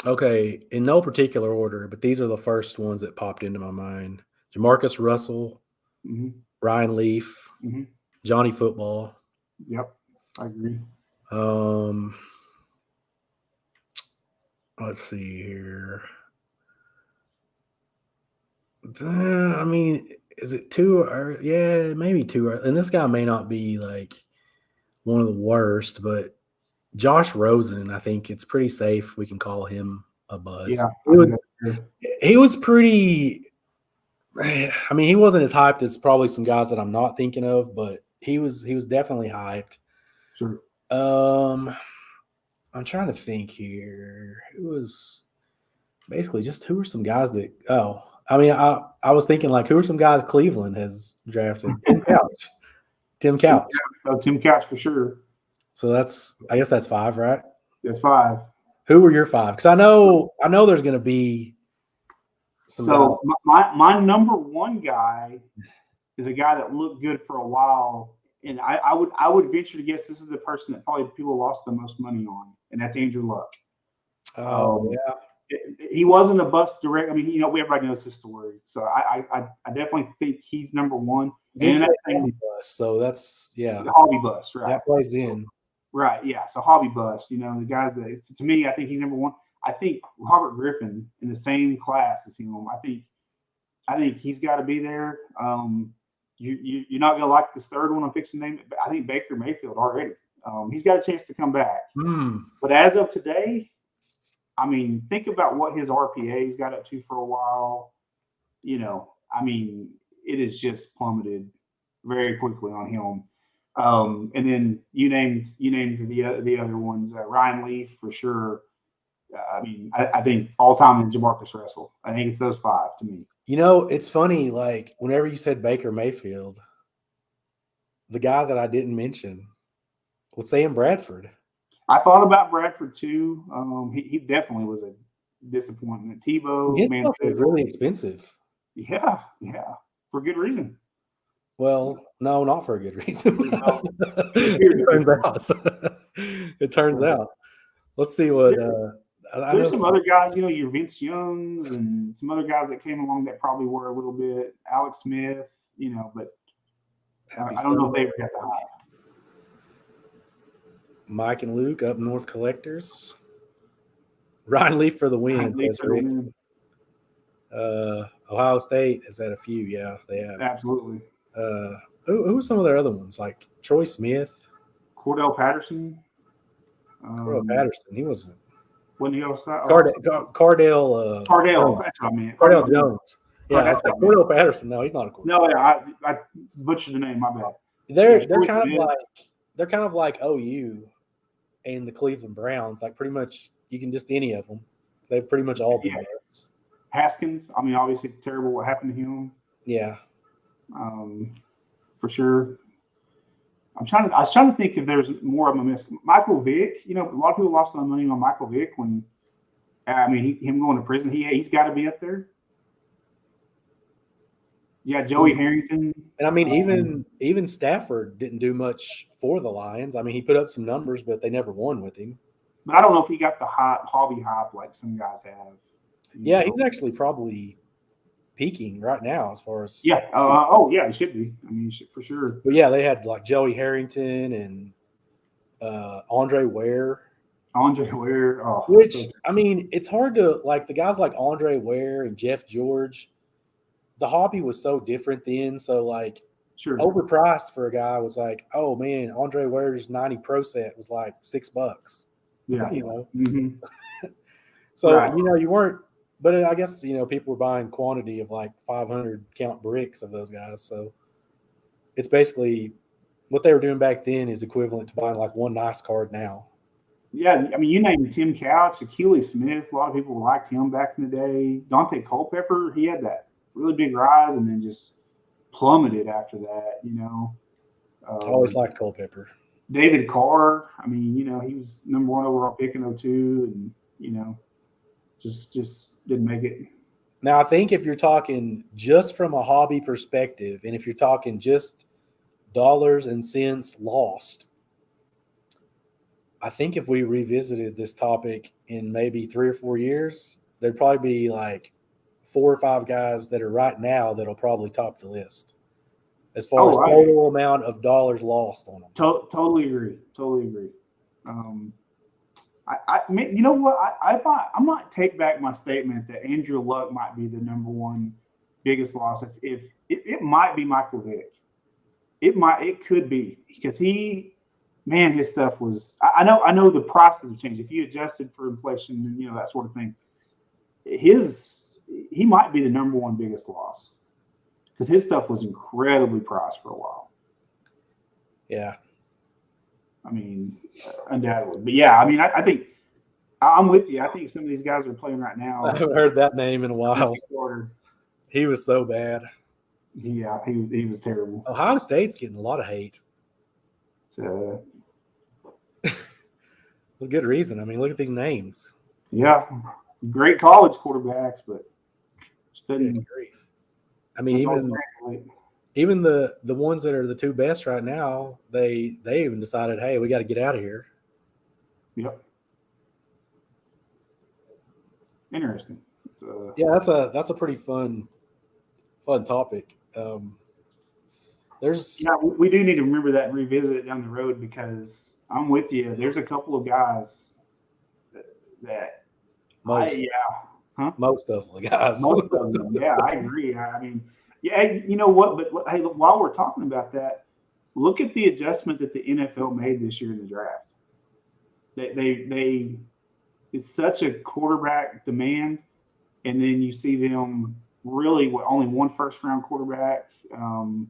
Okay, in no particular order, but these are the first ones that popped into my mind. Jamarcus Russell, Ryan Leaf, Johnny Football. Yep, I agree. Let's see here. I mean, is it too early? Yeah, maybe too early. And this guy may not be like one of the worst, but Josh Rosen, I think it's pretty safe. We can call him a buzz. Yeah, he was pretty. I mean, he wasn't as hyped as probably some guys that I'm not thinking of, but he was definitely hyped. Sure. I'm trying to think here. Who was basically just who are some guys that? Oh, I mean, I was thinking like who are some guys Cleveland has drafted? Tim Couch. Tim Couch for sure. So I guess that's 5, right? That's 5. Who were your 5? Because I know there's going to be some. So my number 1 guy is a guy that looked good for a while, and I would venture to guess this is the person that probably people lost the most money on, and that's Andrew Luck. Oh yeah. He wasn't a bust direct. I mean, everybody knows his story, so I definitely think he's number 1. And that's hobby bust, so that's hobby bust, right? That plays in, right? Yeah, so hobby bust. The guys that to me, I think he's number 1. I think Robert Griffin in the same class as him. I think he's got to be there. You're not gonna like this third one I'm fixing to name, but I think Baker Mayfield already. He's got a chance to come back. But as of today, I mean, think about what his RPA's got up to for a while. I mean, it has just plummeted very quickly on him. And then you named the other ones, Ryan Leaf for sure. I mean, I think all time in Jamarcus Russell. I think it's those 5 to me. It's funny. Like whenever you said Baker Mayfield, the guy that I didn't mention was Sam Bradford. I thought about Bradford too. He definitely was a disappointment. Tebow, his stuff was really expensive. Yeah, for good reason. Well, no, not for a good reason. It turns out. Let's see what. There's some other guys, your Vince Youngs and some other guys that came along that probably were a little bit Alex Smith, but I don't know if they ever got the hype. Mike and Luke up north collectors. Ryan Leaf for the win, says Rick. Ohio State has had a few. Yeah, they have. Absolutely. Who are some of their other ones? Like Troy Smith, Cordell Patterson. Cordell Patterson. He wasn't. When he was Cardell. Cardell. That's what I meant. Cardell Jones. Yeah, that's like Cordell Patterson. No, he's not a quarterback. No, I butchered the name. My bad. They're kind of like OU and the Cleveland Browns. Like pretty much, you can just any of them. They've pretty much all been best. Haskins. I mean, obviously terrible what happened to him. Yeah. For sure. I was trying to think if there's more of a miss. Michael Vick, a lot of people lost a lot of money on Michael Vick when, him going to prison. He's got to be up there. Yeah, Joey Harrington. And I mean, even Stafford didn't do much for the Lions. I mean, he put up some numbers, but they never won with him. But I don't know if he got the hobby hype like some guys have. Yeah, he's actually probably peaking right now as far as. Yeah. He should be. I mean, for sure. But yeah, they had like Joey Harrington and Andre Ware. Which, I mean, it's hard to like the guys like Andre Ware and Jeff George. The hobby was so different then. So like Sure. overpriced for a guy was like, oh man, Andre Ware's 90 Pro set was like $6. Yeah. You know, Mm-hmm. so Right. you weren't, but I guess people were buying quantity of like 500 count bricks of those guys. So it's basically what they were doing back then is equivalent to buying like one nice card now. Yeah, I mean, you named Tim Couch, Achilles Smith. A lot of people liked him back in the day. Dante Culpepper, he had that really big rise and then just plummeted after that. I always liked Culpepper. David Carr, I mean, he was number 1 overall pick in 02 and, just didn't make it. Now, I think if you're talking just from a hobby perspective, and if you're talking just dollars and cents lost, I think if we revisited this topic in maybe 3 or 4 years, there'd probably be like 4 or 5 guys that are right now that'll probably top the list as far as total amount of dollars lost on them. Totally agree. You know what? I might take back my statement that Andrew Luck might be the number 1 biggest loss. If it might be Michael Vick, it could be because his stuff was. I know the prices have changed. If you adjusted for inflation and that sort of thing, he might be the number 1 biggest loss because his stuff was incredibly priced for a while. Yeah. I mean, undoubtedly. But yeah, I mean, I think I'm with you. I think some of these guys are playing right now. I haven't heard that name in a while. He was so bad. Yeah, he was terrible. Ohio State's getting a lot of hate. With good reason. I mean, look at these names. Yeah, great college quarterbacks, but good grief. I mean, even the ones that are the 2 best right now, they even decided, hey, we got to get out of here. Yep. Interesting. Yeah, that's a pretty fun topic. We do need to remember that and revisit it down the road because I'm with you. There's a couple of guys that most of the guys. Most of them, yeah, I agree. I mean, yeah, you know what? But hey, while we're talking about that, look at the adjustment that the NFL made this year in the draft. They it's such a quarterback demand, and then you see them really only 1 first-round quarterback. And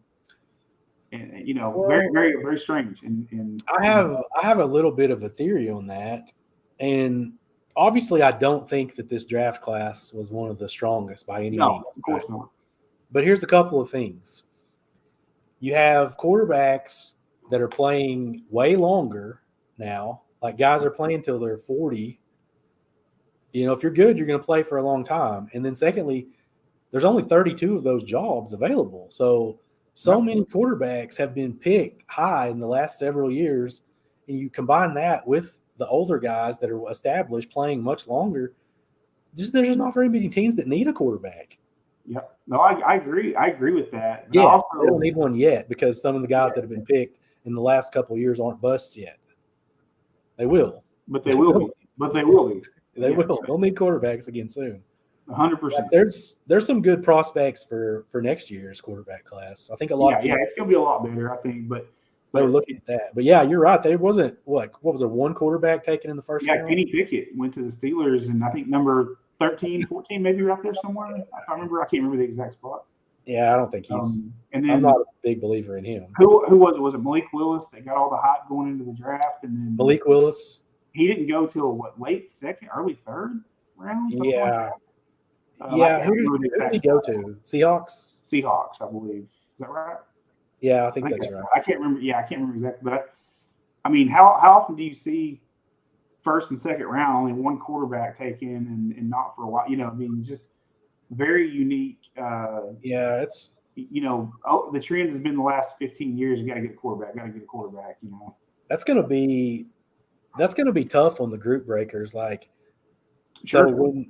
very, very, very strange. And I have a little bit of a theory on that, and obviously, I don't think that this draft class was one of the strongest by any means. No, of course not. But here's a couple of things. You have quarterbacks that are playing way longer now. Like guys are playing till they're 40. If you're good, you're going to play for a long time. And then secondly, there's only 32 of those jobs available. So many quarterbacks have been picked high in the last several years. And you combine that with the older guys that are established playing much longer. There's just not very many teams that need a quarterback. Yeah, no, I agree. I agree with that. But yeah, they don't need one yet because some of the guys that have been picked in the last couple of years aren't busts yet. They will. But they will be. They will. They'll need quarterbacks again soon. 100%. There's some good prospects for next year's quarterback class. I think a lot. Yeah, it's going to be a lot better, I think. But they were looking at that. But yeah, you're right. There wasn't what was there, 1 quarterback taken in the first round? Yeah, Kenny Pickett went to the Steelers, and I think number 13, 14, maybe right there somewhere. I can't remember the exact spot. Yeah, I don't think he's. And then I'm not a big believer in him. Who was it? Was it Malik Willis? They got all the hype going into the draft, and then Malik Willis. He didn't go till late second, early third round. Yeah. Who did he go to? Seahawks, I believe. Is that right? Yeah, I think that's right. I can't remember. Yeah, I can't remember exactly. But I mean, how often do you see first and second round only 1 quarterback taken and not for a while? I mean, just very unique. It's the trend has been the last 15 years. You got to get a quarterback. That's going to be tough on the group breakers. Like, sure. So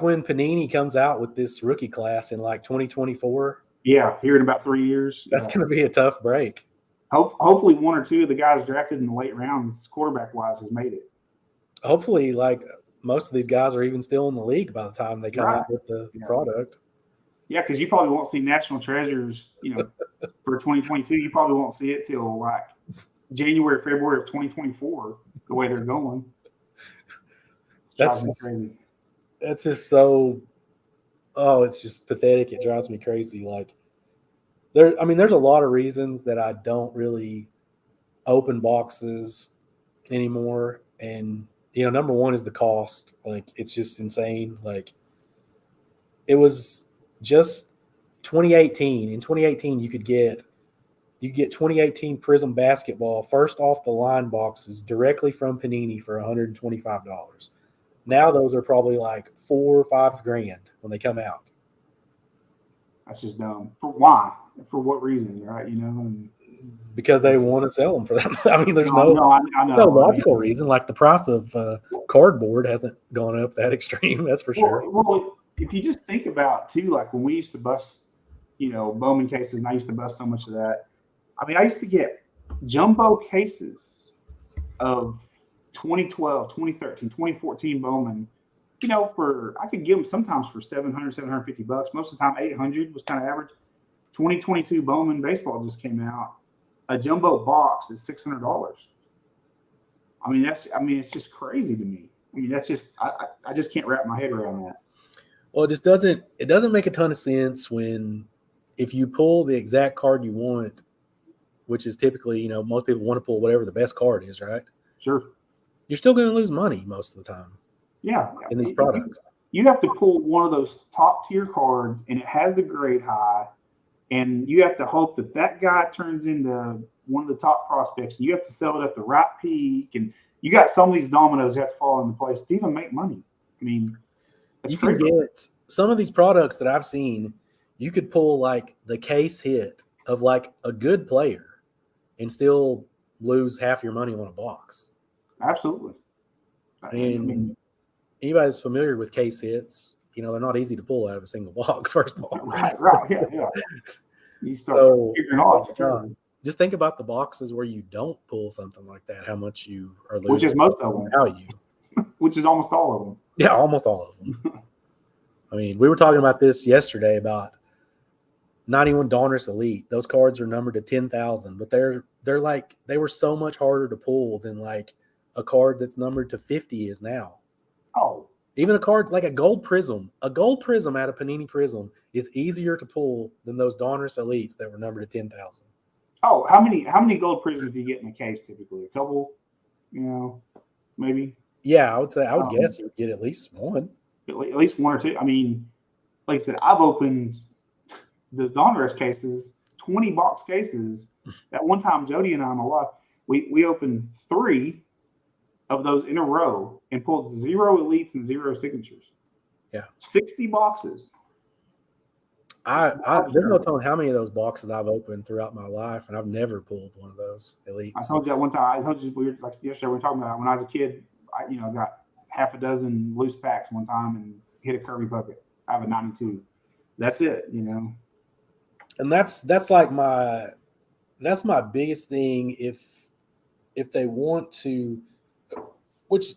when Panini comes out with this rookie class in like 2024. Yeah, here in about 3 years. That's going to be a tough break. Hopefully 1 or 2 of the guys drafted in the late rounds, quarterback-wise, has made it. Hopefully, like most of these guys are even still in the league by the time they come out with the product. Yeah, because you probably won't see National Treasures, for 2022. You probably won't see it till like January, February of 2024. The way they're going, drives me crazy. That's just so. Oh, it's just pathetic. It drives me crazy. Like there's a lot of reasons that I don't really open boxes anymore, and number one is the cost. Like it's just insane. Like it was just 2018. In 2018, you could get 2018 Prism basketball first off the line boxes directly from Panini for $125. Now those are probably like $4 or $5 grand when they come out. That's just dumb. For why? For what reason? Right? And because they want to sell them for that. I mean, there's I know. no logical reason. Like the price of cardboard hasn't gone up that extreme. That's for sure. Well, if you just think about too, like when we used to bust, Bowman cases, and I used to bust so much of that. I mean, I used to get jumbo cases of 2012, 2013, 2014 Bowman. I could give them sometimes for $700, $750. Most of the time, $800 was kind of average. 2022 Bowman baseball just came out. A jumbo box is $600. I mean, it's just crazy to me. I mean, that's just I just can't wrap my head around that. Well, it doesn't make a ton of sense if you pull the exact card you want, which is typically, most people want to pull whatever the best card is, right? Sure. You're still going to lose money most of the time. Yeah. In these products. You have to pull one of those top tier cards and it has the grade high, and you have to hope that guy turns into one of the top prospects, and you have to sell it at the right peak, and you got some of these dominoes that have to fall into place to even make money. I mean, you can get some of these products that I've seen, you could pull like the case hit of like a good player and still lose half your money on a box. Absolutely. And anybody that's familiar with case hits, they're not easy to pull out of a single box, first of all. Right. Yeah. You start figuring off. Just think about the boxes where you don't pull something like that, how much you are losing. Which is most of them. Value. Which is almost all of them. Yeah, almost all of them. I mean, we were talking about this yesterday about 91 Donruss Elite. Those cards are numbered to 10,000, but they're like they were so much harder to pull than like a card that's numbered to 50 is now. Oh. Even a card like a gold prism out of Panini Prism is easier to pull than those Donruss Elites that were numbered to 10,000. Oh, how many gold prisms do you get in a case typically? A couple, maybe. Yeah, I would guess you would get at least one. At least one or two. I mean, like I said, I've opened the Donruss cases, 20 box cases. At one time, Jody and I, my wife, we opened 3 of those in a row and pulled 0 elites and 0 signatures. Yeah. 60 boxes. There's no telling how many of those boxes I've opened throughout my life, and I've never pulled one of those elites. I told you at one time. I told you yesterday we were talking about it. When I was a kid. I got half a dozen loose packs one time and hit a Kirby bucket. I have a 92. That's it. And that's like my biggest thing. If they want to, which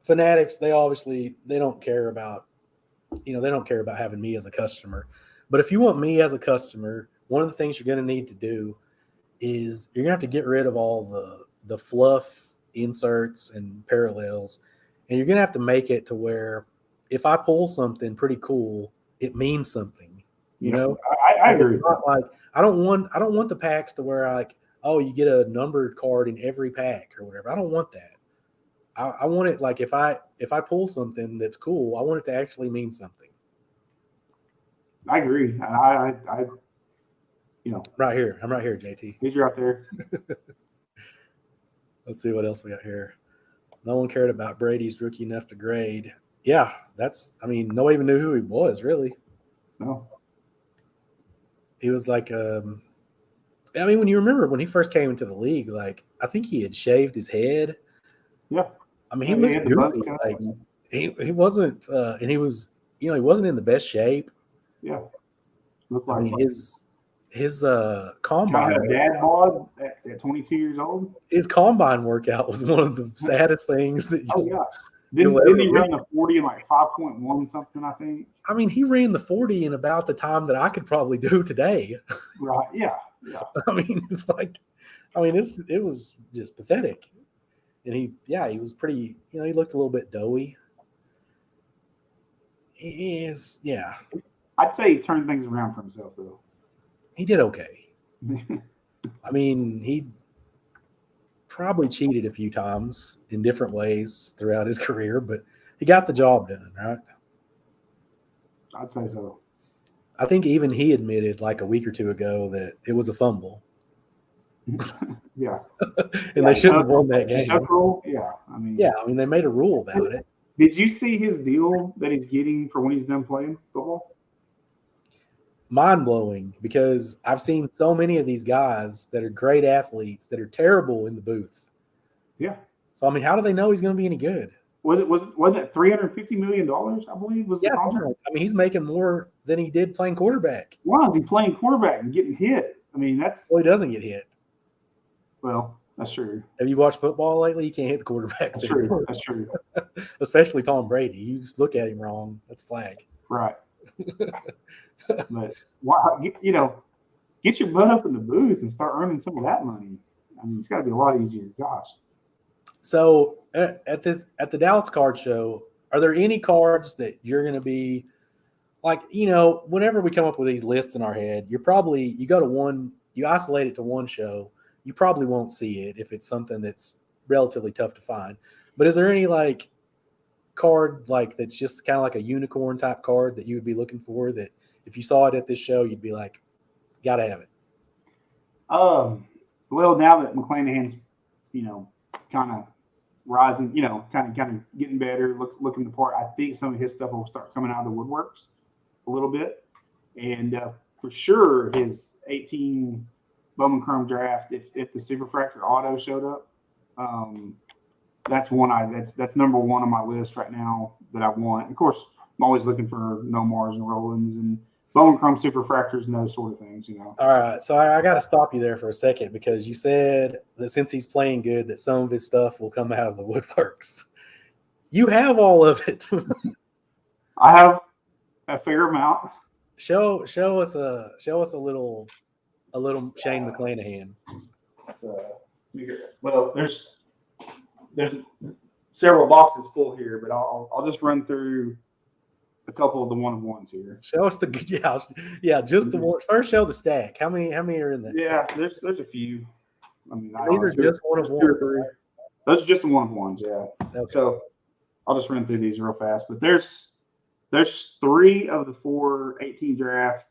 Fanatics, they don't care about. They don't care about having me as a customer. But if you want me as a customer, one of the things you're going to need to do is you're going to have to get rid of all the fluff inserts and parallels, and you're going to have to make it to where if I pull something pretty cool, it means something. I agree. Like I don't want the packs to where you get a numbered card in every pack or whatever. I don't want that. I want it like if I pull something that's cool, I want it to actually mean something. I agree. I'm right here, JT. You're out there. Let's see what else we got here. No one cared about Brady's rookie enough to grade. Yeah, no one even knew who he was, really. No. He was like, when you remember when he first came into the league, like, I think he had shaved his head. Yeah. I mean, he looked goofy. Like, he wasn't, and he was, he wasn't in the best shape. Yeah. Looked like his combine. Kind of dad bod at 22 years old. His combine workout was one of the saddest things that Didn't, you'll didn't ever he read. run the 40 in like 5.1 something, I think? I mean, he ran the 40 in about the time that I could probably do today. Right. Yeah. Yeah. I mean, it's like, it was just pathetic. And he was pretty, he looked a little bit doughy. He is, yeah, I'd say he turned things around for himself, though. he did okay. I mean, he probably cheated a few times in different ways throughout his career, but he got the job done, right? I'd say so. I think even he admitted like a week or two ago that it was a fumble. Yeah. And they shouldn't have won that game. Yeah. I mean, they made a rule about it. Did you see his deal that he's getting for when he's done playing football? Mind blowing, because I've seen so many of these guys that are great athletes that are terrible in the booth. Yeah. So I mean, how do they know he's going to be any good? Wasn't it $350 million? I believe was the contract. I mean, he's making more than he did playing quarterback. Why is he playing quarterback and getting hit? I mean, Well, he doesn't get hit. Well, that's true. Have you watched football lately? You can't hit the quarterbacks. That's true. That's true. Especially Tom Brady. You just look at him wrong, that's flag. Right. But why? Get your butt up in the booth and start earning some of that money. I mean, it's got to be a lot easier. Gosh. So at the Dallas Card Show, are there any cards that you're going to be like, whenever we come up with these lists in our head, you go to one, you isolate it to one show, you probably won't see it if it's something that's relatively tough to find. But is there any like card like that's just kind of like a unicorn type card that you would be looking for that if you saw it at this show, you'd be like, gotta have it? Well, now that McClanahan's, kind of rising, kind of getting better, looking the part, I think some of his stuff will start coming out of the woodworks a little bit. And for sure, his 18 Bowman Chrome draft, if the Superfractor Auto showed up, that's that's number one on my list right now that I want. Of course, I'm always looking for Nomars and Rollins and Bowman Chrome Superfractors and those sort of things, All right, so I got to stop you there for a second because you said that since he's playing good, that some of his stuff will come out of the woodworks. You have all of it. I have a fair amount. Show us a little Shane McClanahan. Well, there's several boxes full here, but I'll just run through a couple of the one-of-ones here. Show us just the one. First, show the stack. How many are in there? Yeah, there's a few. I mean, these are just one of one. Those are just the one-of-ones. Yeah. Okay. So I'll just run through these real fast. But there's 3 of the 4 18 draft.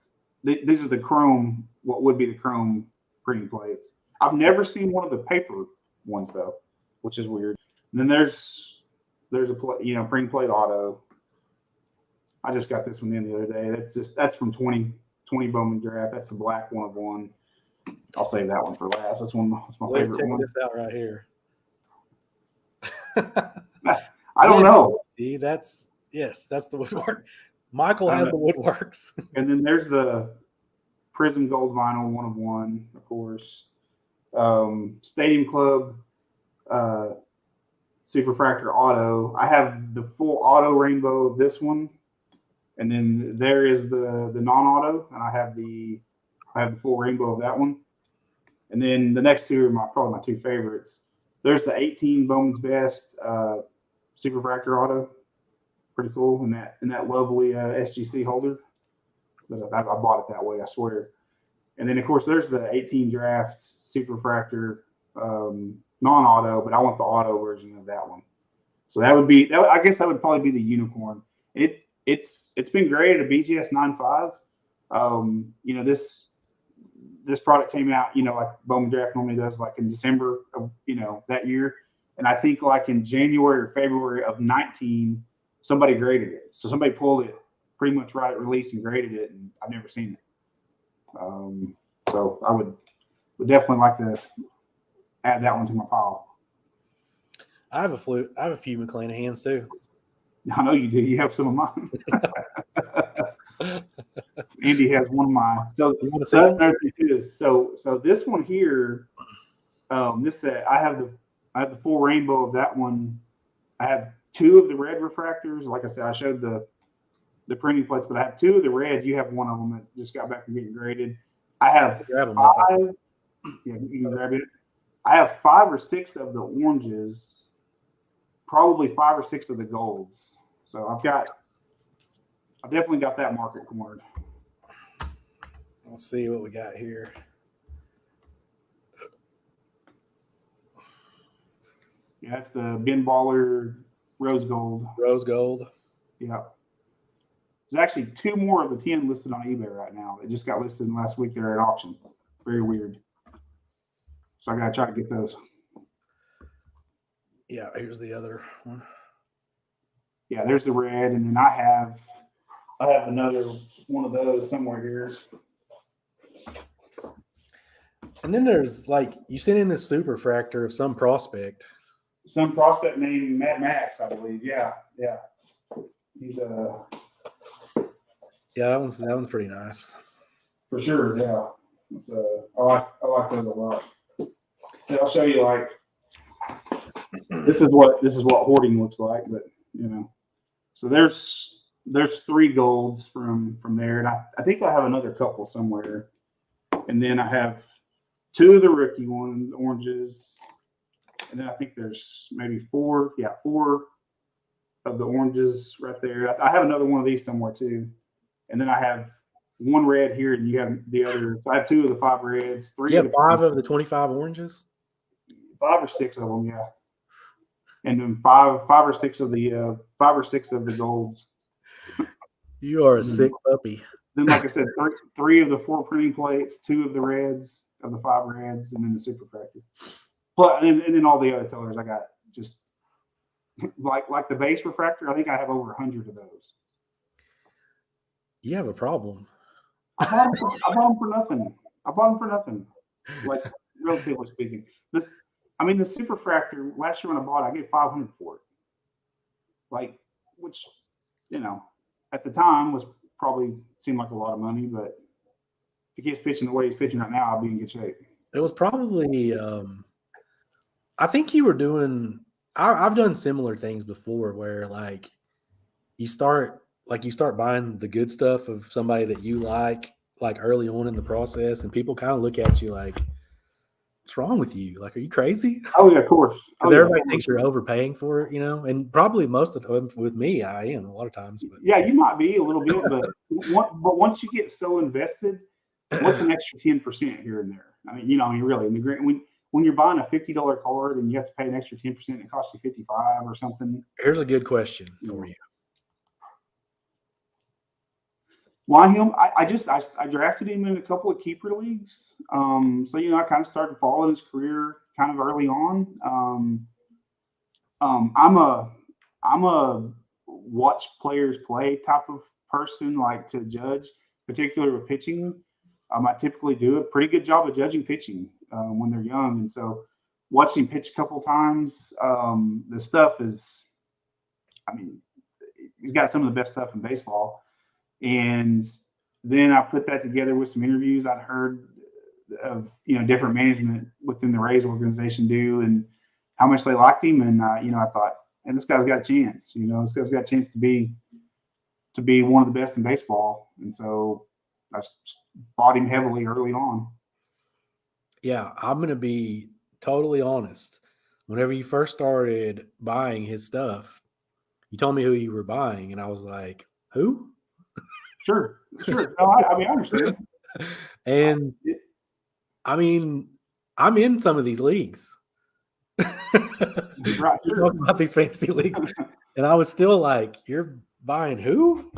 These are the chrome, what would be the chrome printing plates. I've never seen one of the paper ones though, which is weird. And then there's a printing plate auto. I just got this one in the other day. That's from 2020 Bowman draft. That's the black one-of-one. I'll save that one for last. That's my favorite check one. This out right here. I don't know. See, that's the woodwork. Michael has the woodworks. And then there's the Prism Gold Vinyl one-of-one, of course. Stadium Club Superfractor Auto. I have the full auto rainbow of this one. And then there is the non-auto, and I have the full rainbow of that one. And then the next two are probably my 2 favorites. There's the 18 Bowman's Best Superfractor Auto, pretty cool in that lovely SGC holder. But I bought it that way, I swear. And then of course there's the 18 Draft Superfractor non-auto, but I want the auto version of that one. So I guess that would probably be the unicorn. It's been great at a BGS 9.5. This product came out, like Bowman Draft normally does, like in December of that year, and I think like in January or February of 19, somebody graded it. So somebody pulled it pretty much right at release and graded it, and I've never seen it. So I would definitely like to add that one to my pile. I have a few McClanahans too. I know you do. You have some of mine. Andy has one of mine. So that's another thing too. So this one here, I have the full rainbow of that one. I have 2 of the red refractors. Like I said, I showed the printing plates, but I have 2 of the reds. You have one of them that just got back from getting graded. I have Grab them. 5. Yeah, you can grab it. I have 5 or 6 of the oranges, probably 5 or 6 of the golds. So I've definitely got that market cornered. Let's see what we got here. Yeah, that's the Ben Baller Rose Gold. Rose gold. Yeah. There's actually 2 more of the 10 listed on eBay right now. They just got listed last week. They're at auction. Very weird. So I got to try to get those. Yeah, here's the other one. Yeah, there's the red, and then I have another one of those somewhere here. And then there's like you sent in this superfractor of some prospect. Some prospect named Mad Max, I believe. Yeah. He's Yeah, that one's pretty nice. for sure. Yeah, it's I like those a lot. So I'll show you like this is what hoarding looks like, but so there's 3 golds from there, and I think I have another couple somewhere, and then I have 2 of the rookie ones, oranges, and then I think there's maybe 4 of the oranges right there. I have another one of these somewhere too, and then I have 1 red here, and you have the other. So I have 2 of the 5 reds, 3. You have 5 of the 25 oranges. 5 or 6 of them, yeah, and then 5 or 6 of the golds. You are a sick puppy. Then, like I said, 3 of the 4 printing plates, 2 of the reds, of the 5 reds, and then the superfractor. But and then all the other colors I got just like the base refractor. I think I have over 100 of those. You have a problem. I bought them for nothing. Like relatively speaking, the superfractor last year when I bought it, I gave $500 for it. Like, which at the time was probably seemed like a lot of money, but if he keeps pitching the way he's pitching right now, I'll be in good shape. It was probably I think you were doing I've done similar things before where like you start buying the good stuff of somebody that you like early on in the process, and people kind of look at you like, what's wrong with you? Like, are you crazy? Oh yeah, of course. Because everybody thinks you're overpaying for it, and probably most of the time with me, I am a lot of times. But yeah, you might be a little bit, but once you get so invested, what's an extra 10% here and there? I mean, really, in the grand, when you're buying a $50 card and you have to pay an extra 10%, it costs you $55 or something. Here's a good question for you. Why him? I drafted him in a couple of keeper leagues. So I kind of started following his career kind of early on. I'm a watch players play type of person, like to judge, particularly with pitching. I typically do a pretty good job of judging pitching when they're young, and so watching him pitch a couple times, the stuff is, he's got some of the best stuff in baseball. And then I put that together with some interviews I'd heard of different management within the Rays organization do, and how much they liked him. And I thought, and this guy's got a chance. This guy's got a chance to be one of the best in baseball. And so I bought him heavily early on. Yeah, I'm going to be totally honest. Whenever you first started buying his stuff, you told me who you were buying, and I was like, who? Sure. No, I understand. And I'm in some of these leagues. Right, sure. Talking about these fantasy leagues, and I was still like, "You're buying who?"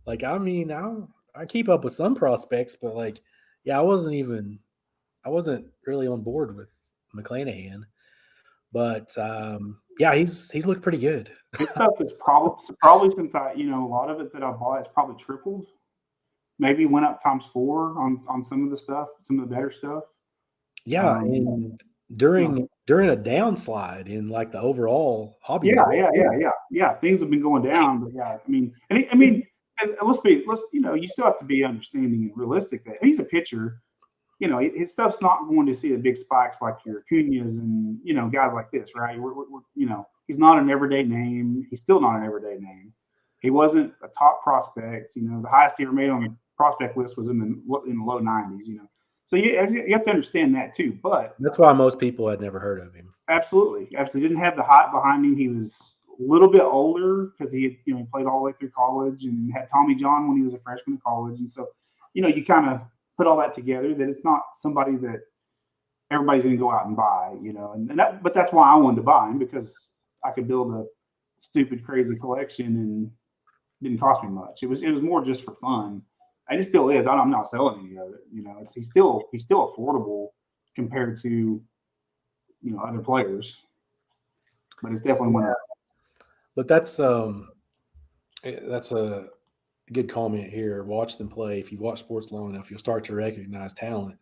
I keep up with some prospects, but I wasn't really on board with McClanahan. But he's looked pretty good. His stuff is probably since a lot of it that I bought, it's probably tripled. Maybe went up times 4 on some of the stuff, some of the better stuff. Yeah, and during a downslide in like the overall hobby. Yeah. Things have been going down, but and you still have to be understanding and realistic that he's a pitcher. His stuff's not going to see the big spikes like your Acuñas and guys like this, right? he's not an everyday name. He's still not an everyday name. He wasn't a top prospect. The highest he ever made on the prospect list was in the low 90s. So you have to understand that too. But that's why most people had never heard of him. Absolutely didn't have the hype behind him. He was a little bit older because he had, he played all the way through college and had Tommy John when he was a freshman in college, and so you kind of put all that together that it's not somebody that everybody's going to go out and buy, but that's why I wanted to buy him, because I could build a stupid, crazy collection and it didn't cost me much. It was more just for fun, and it still is. I'm not selling any of it. He's still affordable compared to other players, but it's definitely one of. But that's a good comment here. Watch them play. If you've watched sports long enough, you'll start to recognize talent.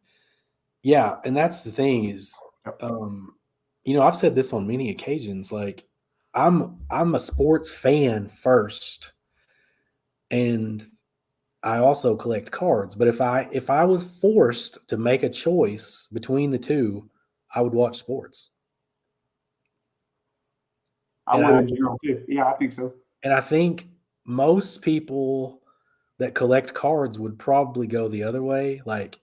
Yeah, and that's the thing is, I've said this on many occasions. Like, I'm a sports fan first, and I also collect cards. But if I was forced to make a choice between the two, I would watch sports. I would in general too. Yeah, I think so. And I think most people that collect cards would probably go the other way. Like,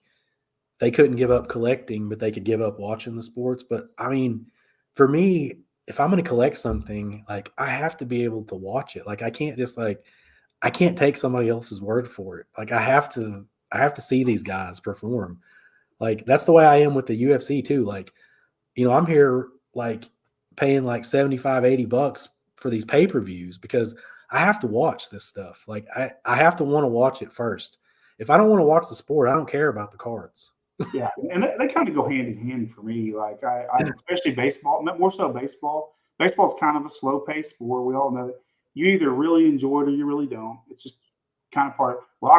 they couldn't give up collecting, but they could give up watching the sports. But I mean, for me, if I'm going to collect something, like, I have to be able to watch it. Like, I can't just I can't take somebody else's word for it. Like, I have to see these guys perform. Like, that's the way I am with the UFC too. Like, I'm here like paying like 75, $80 for these pay-per-views because I have to watch this stuff. Like, I have to want to watch it first. If I don't want to watch the sport, I don't care about the cards. Yeah, and they kind of go hand in hand for me. Like, I especially baseball, more so baseball. Baseball is kind of a slow-paced sport. We all know that. You either really enjoy it or you really don't. It's just kind of part. Well, I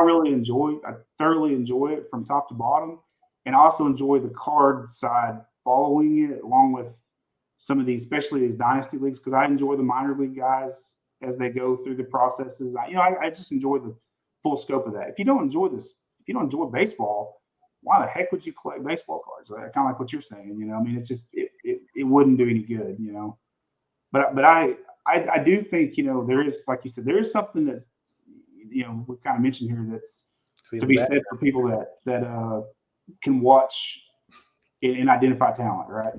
thoroughly enjoy it from top to bottom, and I also enjoy the card side following it, along with some of these, especially these dynasty leagues, because I enjoy the minor league guys as they go through the processes. I just enjoy the full scope of that. If you don't enjoy baseball, why the heck would you collect baseball cards? Right? Kind of like what you're saying. I mean, it's just it wouldn't do any good. But I do think there is, like you said, there is something that's we've kind of mentioned here that's to be said for people that can watch and identify talent, right?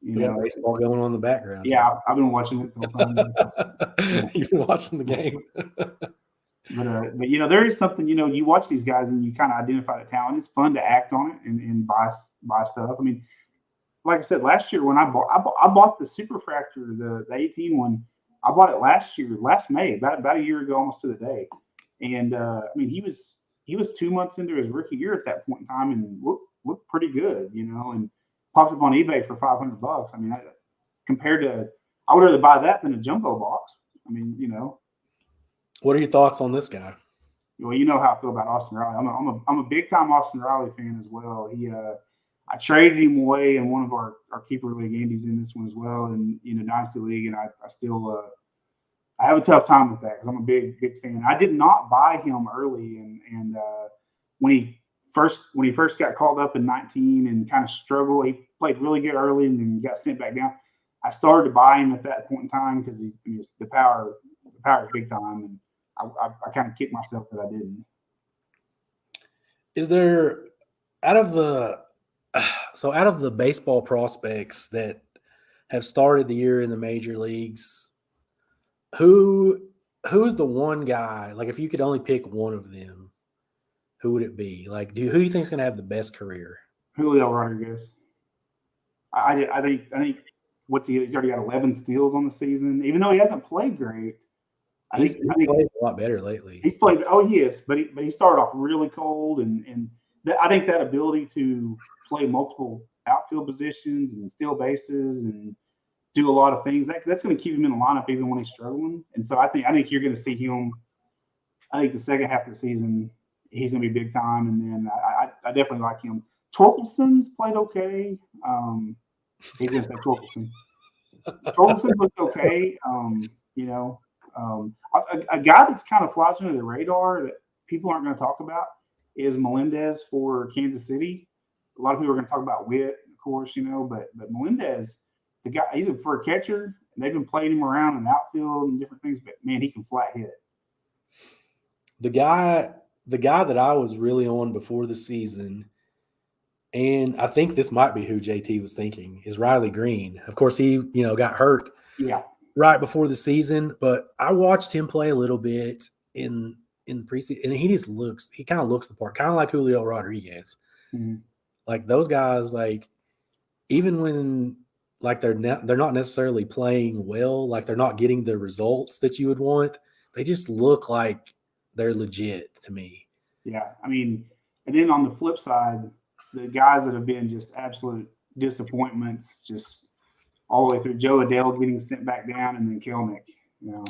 Baseball going on in the background. Yeah, I've been watching it the whole time. You've been watching the game. But there is something, you watch these guys and you kind of identify the talent. It's fun to act on it and buy stuff. I mean, like I said, last year when I bought the Superfractor, the 18 one, I bought it last May, about a year ago, almost to the day. And I mean, he was 2 months into his rookie year at that point in time and looked pretty good, and popped up on eBay for $500. I mean, compared to, I would rather buy that than a jumbo box. I mean, What are your thoughts on this guy? Well, you know how I feel about Austin Riley. I'm a big time Austin Riley fan as well. I traded him away in one of our keeper league. Andy's in this one as well, and Dynasty League, and I still I have a tough time with that because I'm a big fan. I did not buy him early, and when he first got called up in 19 and kind of struggled, he played really good early and then got sent back down. I started to buy him at that point in time because the power is big time, and I kind of kicked myself that I didn't. Is there out of the baseball prospects that have started the year in the major leagues, who's the one guy? Like, if you could only pick one of them, who would it be? Like, who do you think is going to have the best career? Julio Rodriguez. I think he's already got 11 steals on the season, even though he hasn't played great. He's played a lot better lately. He's played. Oh, he is, but he started off really cold, and I think that ability to play multiple outfield positions and steal bases and do a lot of things that's going to keep him in the lineup even when he's struggling. And so I think you're going to see him. I think the second half of the season he's going to be big time, and then I definitely like him. Torkelson's played okay. He's going to say Torkelson. Torkelson looked okay. A guy that's kind of flies under the radar that people aren't going to talk about is Melendez for Kansas City. A lot of people are going to talk about Witt, of course, but Melendez, the guy, for a catcher, And they've been playing him around in the outfield and different things, but man, he can flat hit. The guy that I was really on before the season, and I think this might be who JT was thinking, is Riley Green. Of course, he got hurt right before the season, but I watched him play a little bit in the preseason, and he kind of looks the part, kind of like Julio Rodriguez. Mm-hmm. Like those guys, like even when like they're not necessarily playing well, like they're not getting the results that you would want, they just look like they're legit to me. Yeah, I mean, and then on the flip side, the guys that have been just absolute disappointments, just all the way through, Joe Adele getting sent back down, and then Kelnick.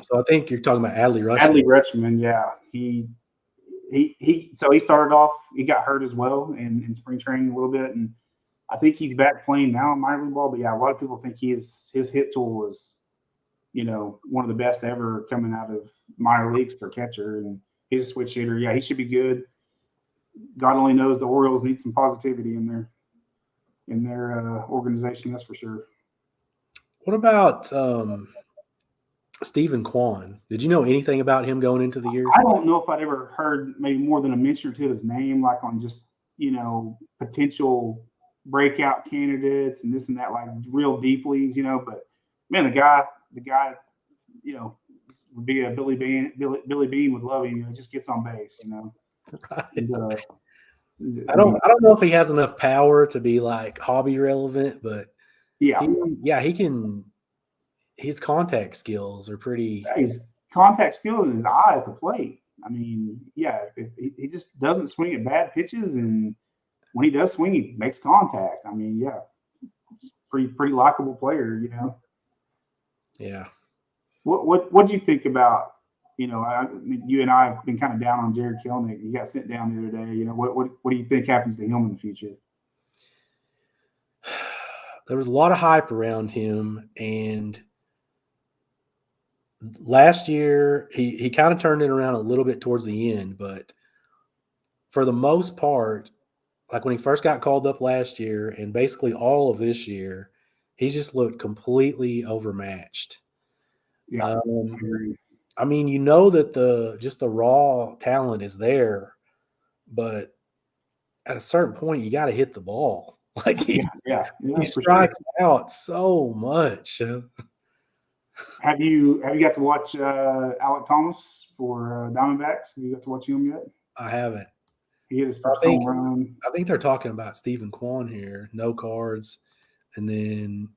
So I think you're talking about Adley Rutschman. Adley Rutschman, yeah, so he started off, he got hurt as well in spring training a little bit, and I think he's back playing now in minor league ball. But yeah, a lot of people think his hit tool was, one of the best ever coming out of minor leagues for catcher, and he's a switch hitter. Yeah, he should be good. God only knows the Orioles need some positivity in their organization, that's for sure. What about Stephen Kwan? Did you know anything about him going into the year? I don't know if I'd ever heard maybe more than a mention or two of his name, like on just potential breakout candidates and this and that, like real deep leagues, But man, the guy, would be a Billy Bean. Billy Bean would love him. He just gets on base, Right. And, I don't know if he has enough power to be like hobby relevant, but he can. His contact skills are pretty. Yeah, his contact skills and his eye at the plate. I mean, yeah, he just doesn't swing at bad pitches, and when he does swing, he makes contact. I mean, yeah, it's pretty likable player, Yeah. What do you think about? You and I have been kind of down on Jared Kelnick. He got sent down the other day. What do you think happens to him in the future? There was a lot of hype around him, and last year he kind of turned it around a little bit towards the end, but for the most part, like when he first got called up last year and basically all of this year, he's just looked completely overmatched. Yeah. I mean, that the raw talent is there, but at a certain point, you got to hit the ball. Like he strikes out so much. Have you got to watch Alec Thomas for Diamondbacks? Have you got to watch him yet? I haven't. He hit his first home run. I think they're talking about Stephen Kwan here. No cards, and then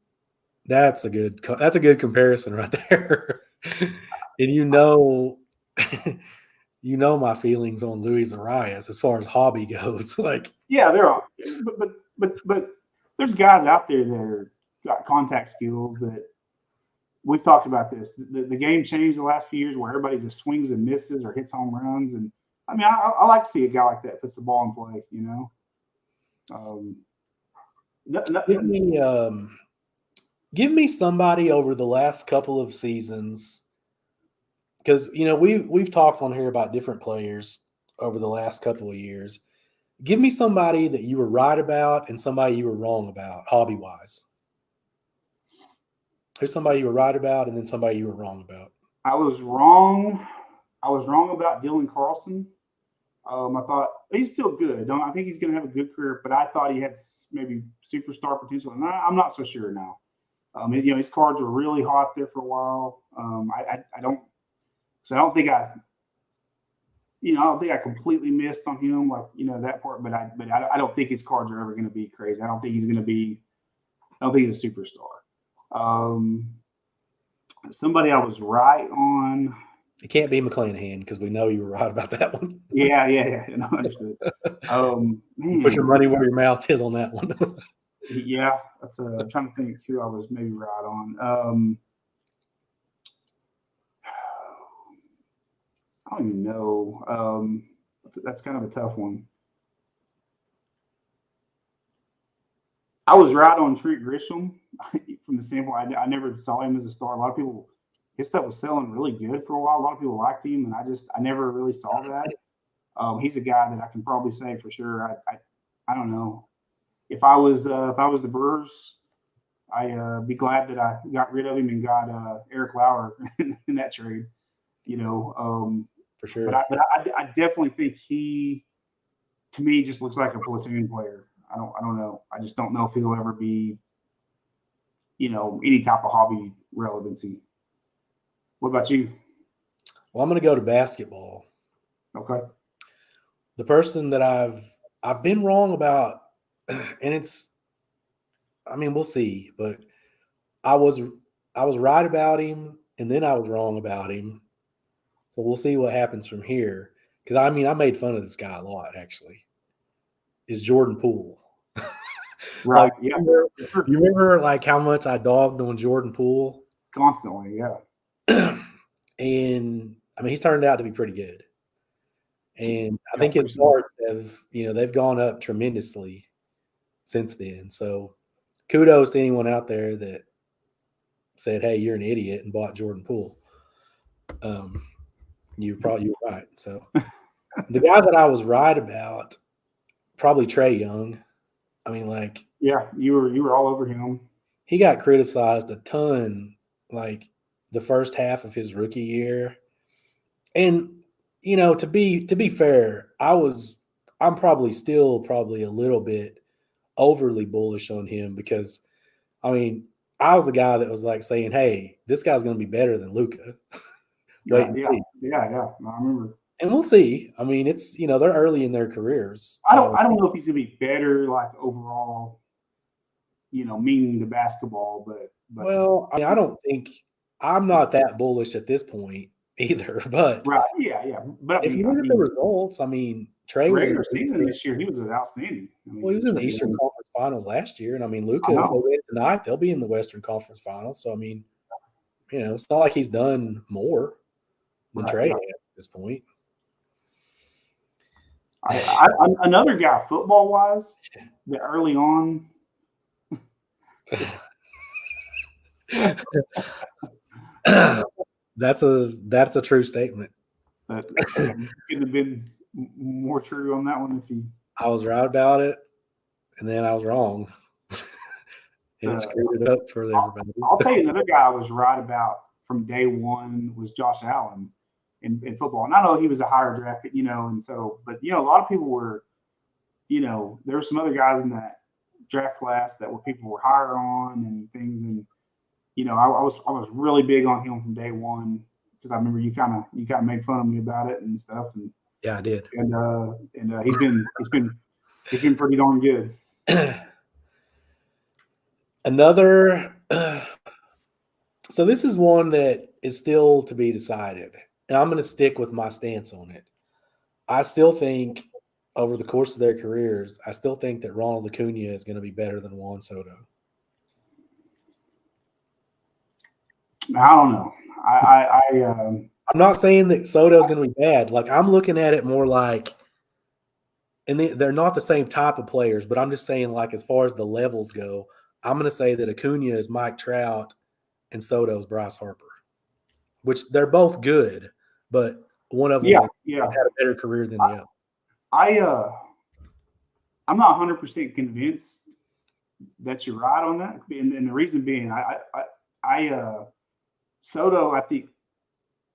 that's a good comparison right there. And my feelings on Luis Arias as far as hobby goes. Like, yeah, they're all, but there's guys out there that are got contact skills that we've talked about this. The game changed the last few years where everybody just swings and misses or hits home runs, and I mean, I like to see a guy like that puts the ball in play. Give me somebody over the last couple of seasons, because we've talked on here about different players over the last couple of years. Give me somebody that you were right about and somebody you were wrong about, hobby wise. Who's somebody you were right about and then somebody you were wrong about? I was wrong about Dylan Carlson. I thought he's still good. I think he's going to have a good career, but I thought he had maybe superstar potential, and I'm not so sure now. His cards were really hot there for a while. I don't think I completely missed on him, like that part. But I don't think his cards are ever going to be crazy. I don't think he's a superstar. Somebody I was right on. It can't be McClanahan because we know you were right about that one. Yeah. No, understood. Man. Put your money where your mouth is on that one. Yeah, that's. I'm trying to think who I was maybe right on. I don't even know. That's kind of a tough one. I was right on Trent Grisham from the standpoint I never saw him as a star. A lot of people, his stuff was selling really good for a while. A lot of people liked him, and I never really saw that. He's a guy that I can probably say for sure. I don't know if I was the Brewers, be glad that I got rid of him and got Eric Lauer in that trade. For But sure. I definitely think he, to me, just looks like a platoon player. I don't know. I just don't know if he'll ever be, any type of hobby relevancy. What about you? Well, I'm going to go to basketball. Okay. The person that I've been wrong about, and it's, I mean, we'll see, but I was right about him, and then I was wrong about him. So we'll see what happens from here. Because I mean, I made fun of this guy a lot. Actually, is Jordan Poole. Right. Like, Yeah. you remember like how much I dogged on Jordan Poole? Constantly. Yeah. And I mean, he's turned out to be pretty good. And I think his For sure. parts have, they've gone up tremendously since then. So kudos to anyone out there that said, "Hey, you're an idiot," and bought Jordan Poole. You're right. So the guy that I was right about, probably Trae Young. I mean, like, Yeah, you were all over him. he got criticized a ton, like the first half of his rookie year. And to be fair, I'm probably still a little bit overly bullish on him because I mean, I was the guy that was like saying, "Hey, this guy's going to be better than Luka." Wait Right. and Yeah. see. Yeah. Yeah. No, I remember. And we'll see. I mean, it's they're early in their careers. I don't know if he's gonna be better like overall, meaning the basketball, but Well, I mean, I don't think I'm not that bullish at this point either. But right. Yeah. Yeah. But if you look at the results, I mean, Trey was in regular the season this year, he was outstanding. well, he was in the Trey Eastern Young. Conference Finals last year, and I mean, Luka, I if they know. win tonight, they'll be in the Western Conference Finals. So I mean, it's not like he's done more than Right. Trey Yeah. has at this point. Another guy football wise that early on. That's a true statement. That could have been more true on that one if he. I was right about it, and then I was wrong, and it Uh, screwed it up for everybody. I'll tell you another guy I was right about from day one was Josh Allen in football. And I know he was a higher draft, and so, but a lot of people were, there were some other guys in that draft class that people were higher on and things, and I was really big on him from day one because I remember you kind of made fun of me about it and stuff, and Yeah, I did. and he's been pretty darn good. Another. So this is one that is still to be decided, and I'm going to stick with my stance on it. I still think over the course of their careers, I still think that Ronald Acuna is going to be better than Juan Soto. I don't know. I'm not saying that Soto is going to be bad. Like, I'm looking at it more like, and they're not the same type of players, but I'm just saying, like, as far as the levels go, I'm going to say that Acuna is Mike Trout and Soto's Bryce Harper, which they're both good, but one of them had a better career than the other. I'm not 100% convinced that you're right on that, and the reason being, Soto, I think,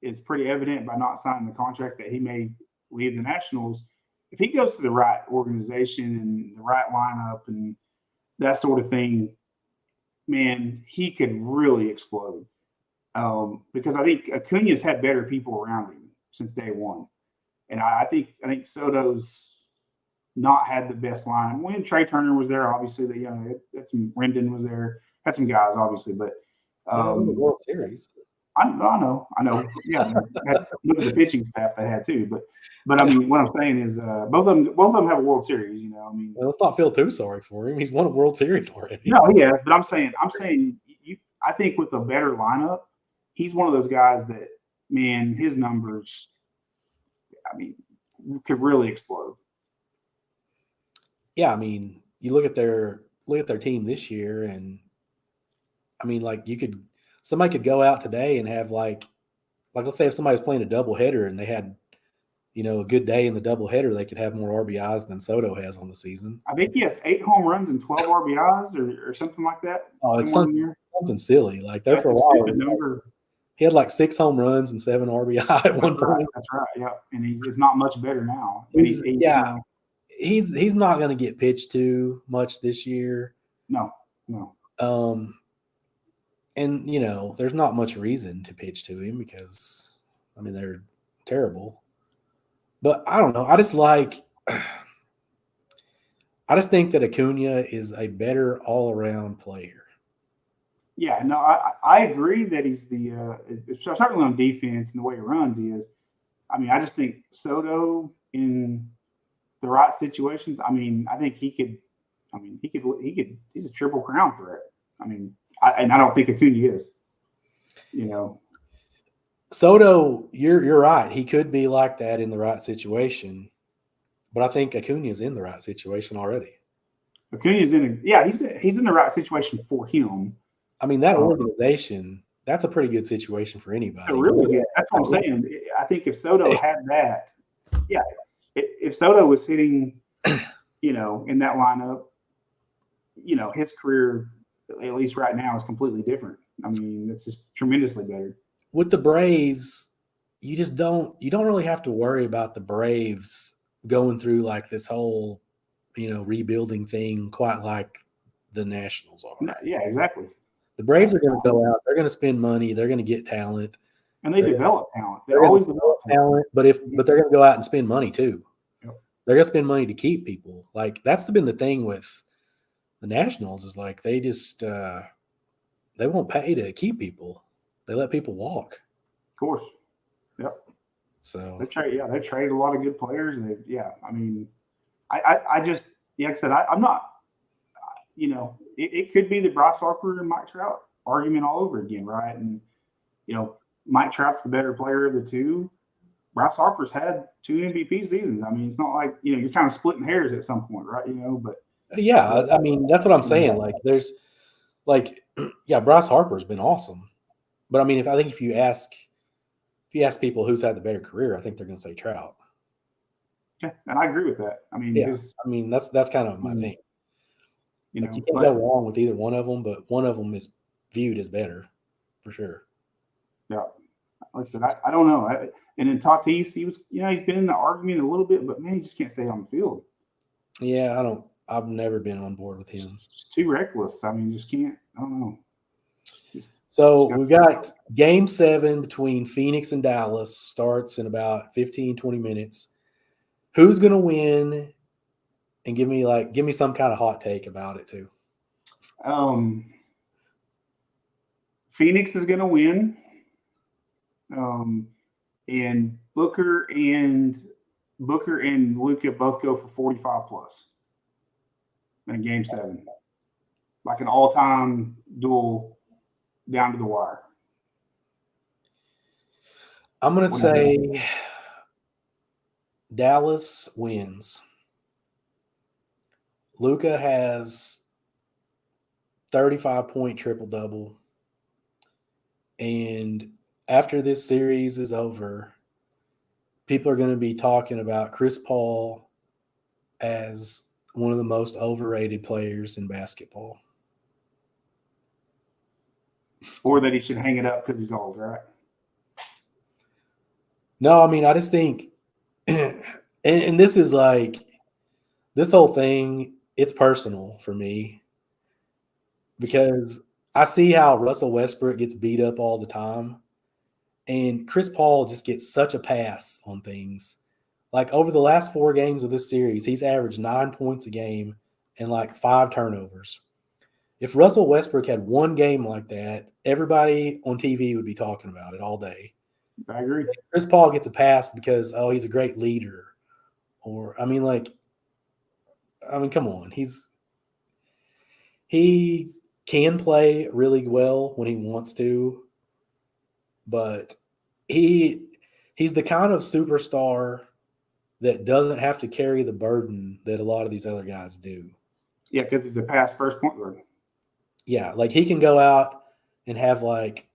is pretty evident by not signing the contract that he may leave the Nationals. If he goes to the right organization and the right lineup and that sort of thing, man, he could really explode. Because I think Acuna's had better people around him since day one, and I think Soto's not had the best line. When Trey Turner was there, obviously, that some Rendon was there, had some guys, obviously, but The World Series. I know. Yeah, look at the pitching staff they had too. But I mean, what I'm saying is, both of them have a World Series. I mean, well, let's not feel too sorry for him. He's won a World Series already. No, yeah, but I'm saying, I think with a better lineup, he's one of those guys that, man, his numbers, I mean, could really explode. Yeah, I mean, you look at their team this year, and I mean, like somebody could go out today and have like let's say if somebody was playing a doubleheader and they had a good day in the doubleheader, they could have more RBIs than Soto has on the season. I think he has 8 home runs and 12 RBIs or something like that. Oh, it's Somewhere in there. something silly. Like there That's for a a while, stupid number. he had like 6 home runs and 7 RBI at one point. That's right. Yeah, and it's not much better now. But He's not going to get pitched to much this year. No. And there's not much reason to pitch to him because they're terrible. But I don't know. I just think that Acuna is a better all-around player. Yeah, no, I agree that he's certainly on defense and the way he runs, he is. I just think Soto in the right situations. I think he could. He's a triple crown threat. I don't think Acuna is. Soto, you're right. He could be like that in the right situation, but I think Acuna is in the right situation already. Acuna's he's in the right situation for him. That organization, that's a pretty good situation for anybody. Really good. That's what I'm saying. I think if Soto had that, if Soto was hitting, in that lineup, his career, at least right now, is completely different. It's just tremendously better. With the Braves, you don't really have to worry about the Braves going through like this whole, rebuilding thing quite like the Nationals are. Yeah, exactly. The Braves are going to go out. They're going to spend money. They're going to get talent. And they develop talent. They always develop talent. But they're going to go out and spend money too. Yep. They're going to spend money to keep people. Like that's been the thing with the Nationals is like they just they won't pay to keep people. They let people walk. Of course. Yep. So they traded a lot of good players. And I just, like I said, I'm not, it could be the Bryce Harper and Mike Trout argument all over again, right? And, Mike Trout's the better player of the two. Bryce Harper's had 2 MVP seasons. It's not like, you're kind of splitting hairs at some point, right? But yeah, that's what I'm saying. Like there's Bryce Harper's been awesome. But if you ask people who's had the better career, I think they're going to say Trout. Yeah, and I agree with that. That's kind of my thing. You can't go wrong with either one of them, but one of them is viewed as better, for sure. Yeah, like I said, I don't know. And then Tatis, he was, he's been in the argument a little bit, but man, he just can't stay on the field. Yeah, I've never been on board with him. It's too reckless. Just can't. I don't know. So we've got Game 7 between Phoenix and Dallas starts in about 15, 20 minutes. Who's going to win? And give me some kind of hot take about it too. Phoenix is going to win. And Booker and Luka both go for 45 plus in Game 7. Like an all-time duel down to the wire. I'm going to say Dallas wins. Luka has 35-point triple-double. And after this series is over, people are going to be talking about Chris Paul as one of the most overrated players in basketball. Or that he should hang it up because he's old, right? No, I just think and this is like this whole thing, it's personal for me because I see how Russell Westbrook gets beat up all the time. And Chris Paul just gets such a pass on things. Like over the last 4 games of this series, he's averaged 9 points a game and like 5 turnovers. If Russell Westbrook had one game like that, everybody on TV would be talking about it all day. I agree. Chris Paul gets a pass because, he's a great leader. Or, come on. He can play really well when he wants to, but he's the kind of superstar that doesn't have to carry the burden that a lot of these other guys do. Yeah, because he's a pass first point guard. Yeah, like he can go out and have like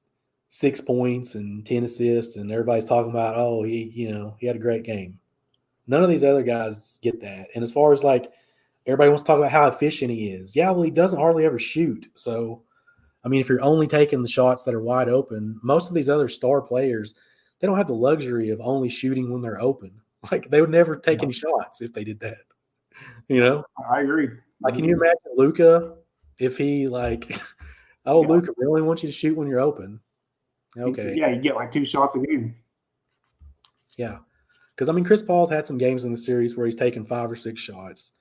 6 points and 10 assists, and everybody's talking about, he had a great game. None of these other guys get that. And as far as like everybody wants to talk about how efficient he is, yeah, well, he doesn't hardly ever shoot. So, I mean, if you're only taking the shots that are wide open, most of these other star players, they don't have the luxury of only shooting when they're open. Like they would never take any shots if they did that. You know, I agree. like can you imagine Luka if he like, oh, Yeah. Luka, we only want you to shoot when you're open. Okay, Yeah, you get like 2 shots a game. yeah, because I mean, Chris Paul's had some games in the series where he's taken 5 or 6 shots.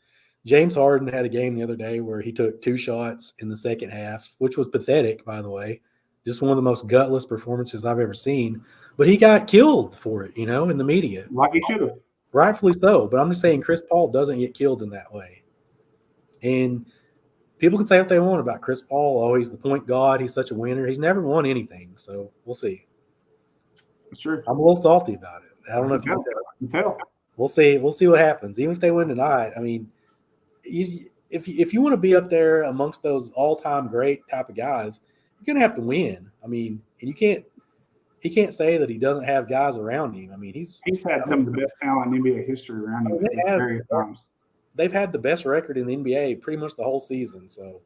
James Harden had a game the other day where he took 2 shots in the second half, which was pathetic, by the way. Just one of the most gutless performances I've ever seen. But he got killed for it, in the media. Like he should have. Rightfully so. But I'm just saying Chris Paul doesn't get killed in that way. And people can say what they want about Chris Paul. Oh, he's the point guard. He's such a winner. He's never won anything. So we'll see. Sure. I'm a little salty about it. I don't know if you can tell. We'll see. We'll see what happens. Even if they win tonight, I mean, if you want to be up there amongst those all-time great type of guys, you're gonna have to win. I mean, and he can't say that he doesn't have guys around him. I mean, he's had some of the best talent in NBA history around him at various times. They've had the best record in the NBA pretty much the whole season. So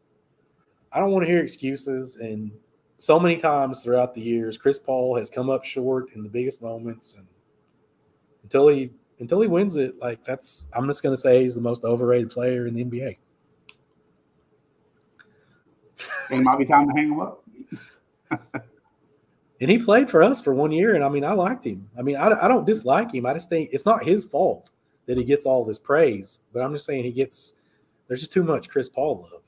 I don't want to hear excuses. And so many times throughout the years, Chris Paul has come up short in the biggest moments, and until he wins it, like I'm just going to say he's the most overrated player in the NBA. And it might be time to hang him up. And he played for us for 1 year, and I mean, I liked him. I mean, I don't dislike him. I just think it's not his fault that he gets all this praise. But I'm just saying there's just too much Chris Paul love.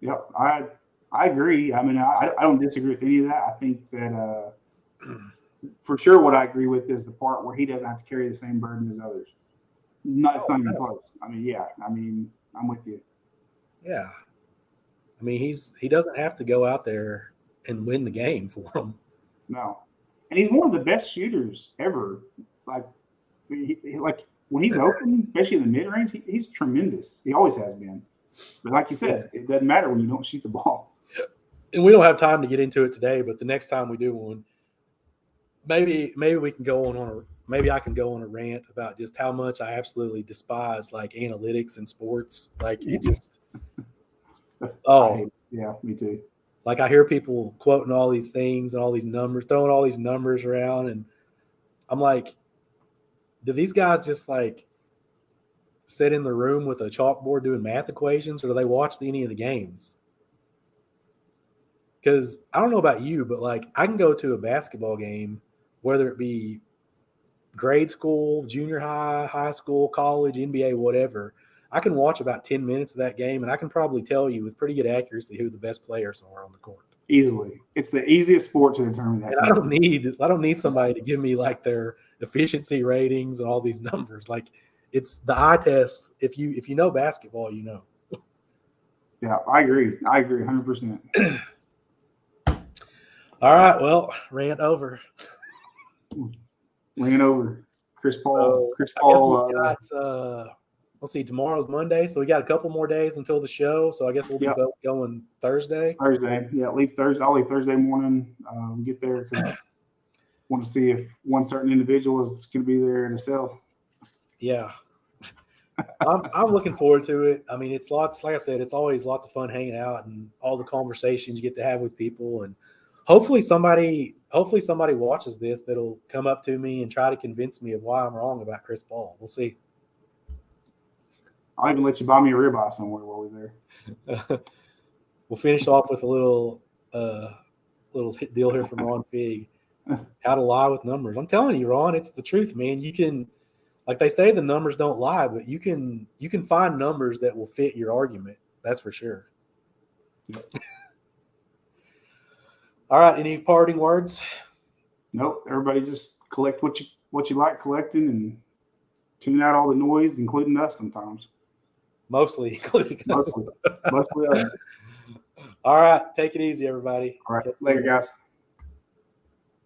Yeah, I agree. I mean, I don't disagree with any of that. I think that for sure what I agree with is the part where he doesn't have to carry the same burden as others. It's not even close. I mean, yeah. I mean, I'm with you. Yeah. I mean, he doesn't have to go out there and win the game for him. No. And he's one of the best shooters ever. Like when he's open, especially in the mid-range, he's tremendous. He always has been. But like you said, it doesn't matter when you don't shoot the ball. And we don't have time to get into it today, but the next time we do one, maybe we can go on maybe I can go on a rant about just how much I absolutely despise like analytics in sports. Like it just yeah, me too. Like I hear people quoting all these things and all these numbers, throwing all these numbers around, and I'm like, do these guys just like sit in the room with a chalkboard doing math equations, or do they watch any of the games? Because I don't know about you, but like I can go to a basketball game, whether it be grade school, junior high, high school, college, NBA, whatever. I can watch about 10 minutes of that game, and I can probably tell you with pretty good accuracy who the best players are on the court. Easily. It's the easiest sport to determine that. And I don't need somebody to give me like their efficiency ratings and all these numbers. Like it's the eye test. If you know basketball, you know. Yeah, I agree 100%. All right, well, rant over. Ran over Chris Paul. Let's see, tomorrow's Monday, so we got a couple more days until the show. So I guess we'll be both going Thursday. Yeah, leave Thursday. I'll leave Thursday morning. Get there because I want to see if one certain individual is going to be there in a cell. Yeah, I'm looking forward to it. I mean, it's lots. Like I said, it's always lots of fun hanging out and all the conversations you get to have with people, and hopefully somebody watches this that'll come up to me and try to convince me of why I'm wrong about Chris Paul. We'll see. I'll even let you buy me a ribeye somewhere while we're there. We'll finish off with a little deal here from Ron Fig. How to lie with numbers. I'm telling you, Ron, it's the truth, man. You can, like they say, the numbers don't lie, but you can find numbers that will fit your argument. That's for sure. Yep. All right. Any parting words? Nope. Everybody just collect what you like collecting and tune out all the noise, including us sometimes. Mostly including us. Mostly us. All right. Take it easy, everybody. All right. Later, guys.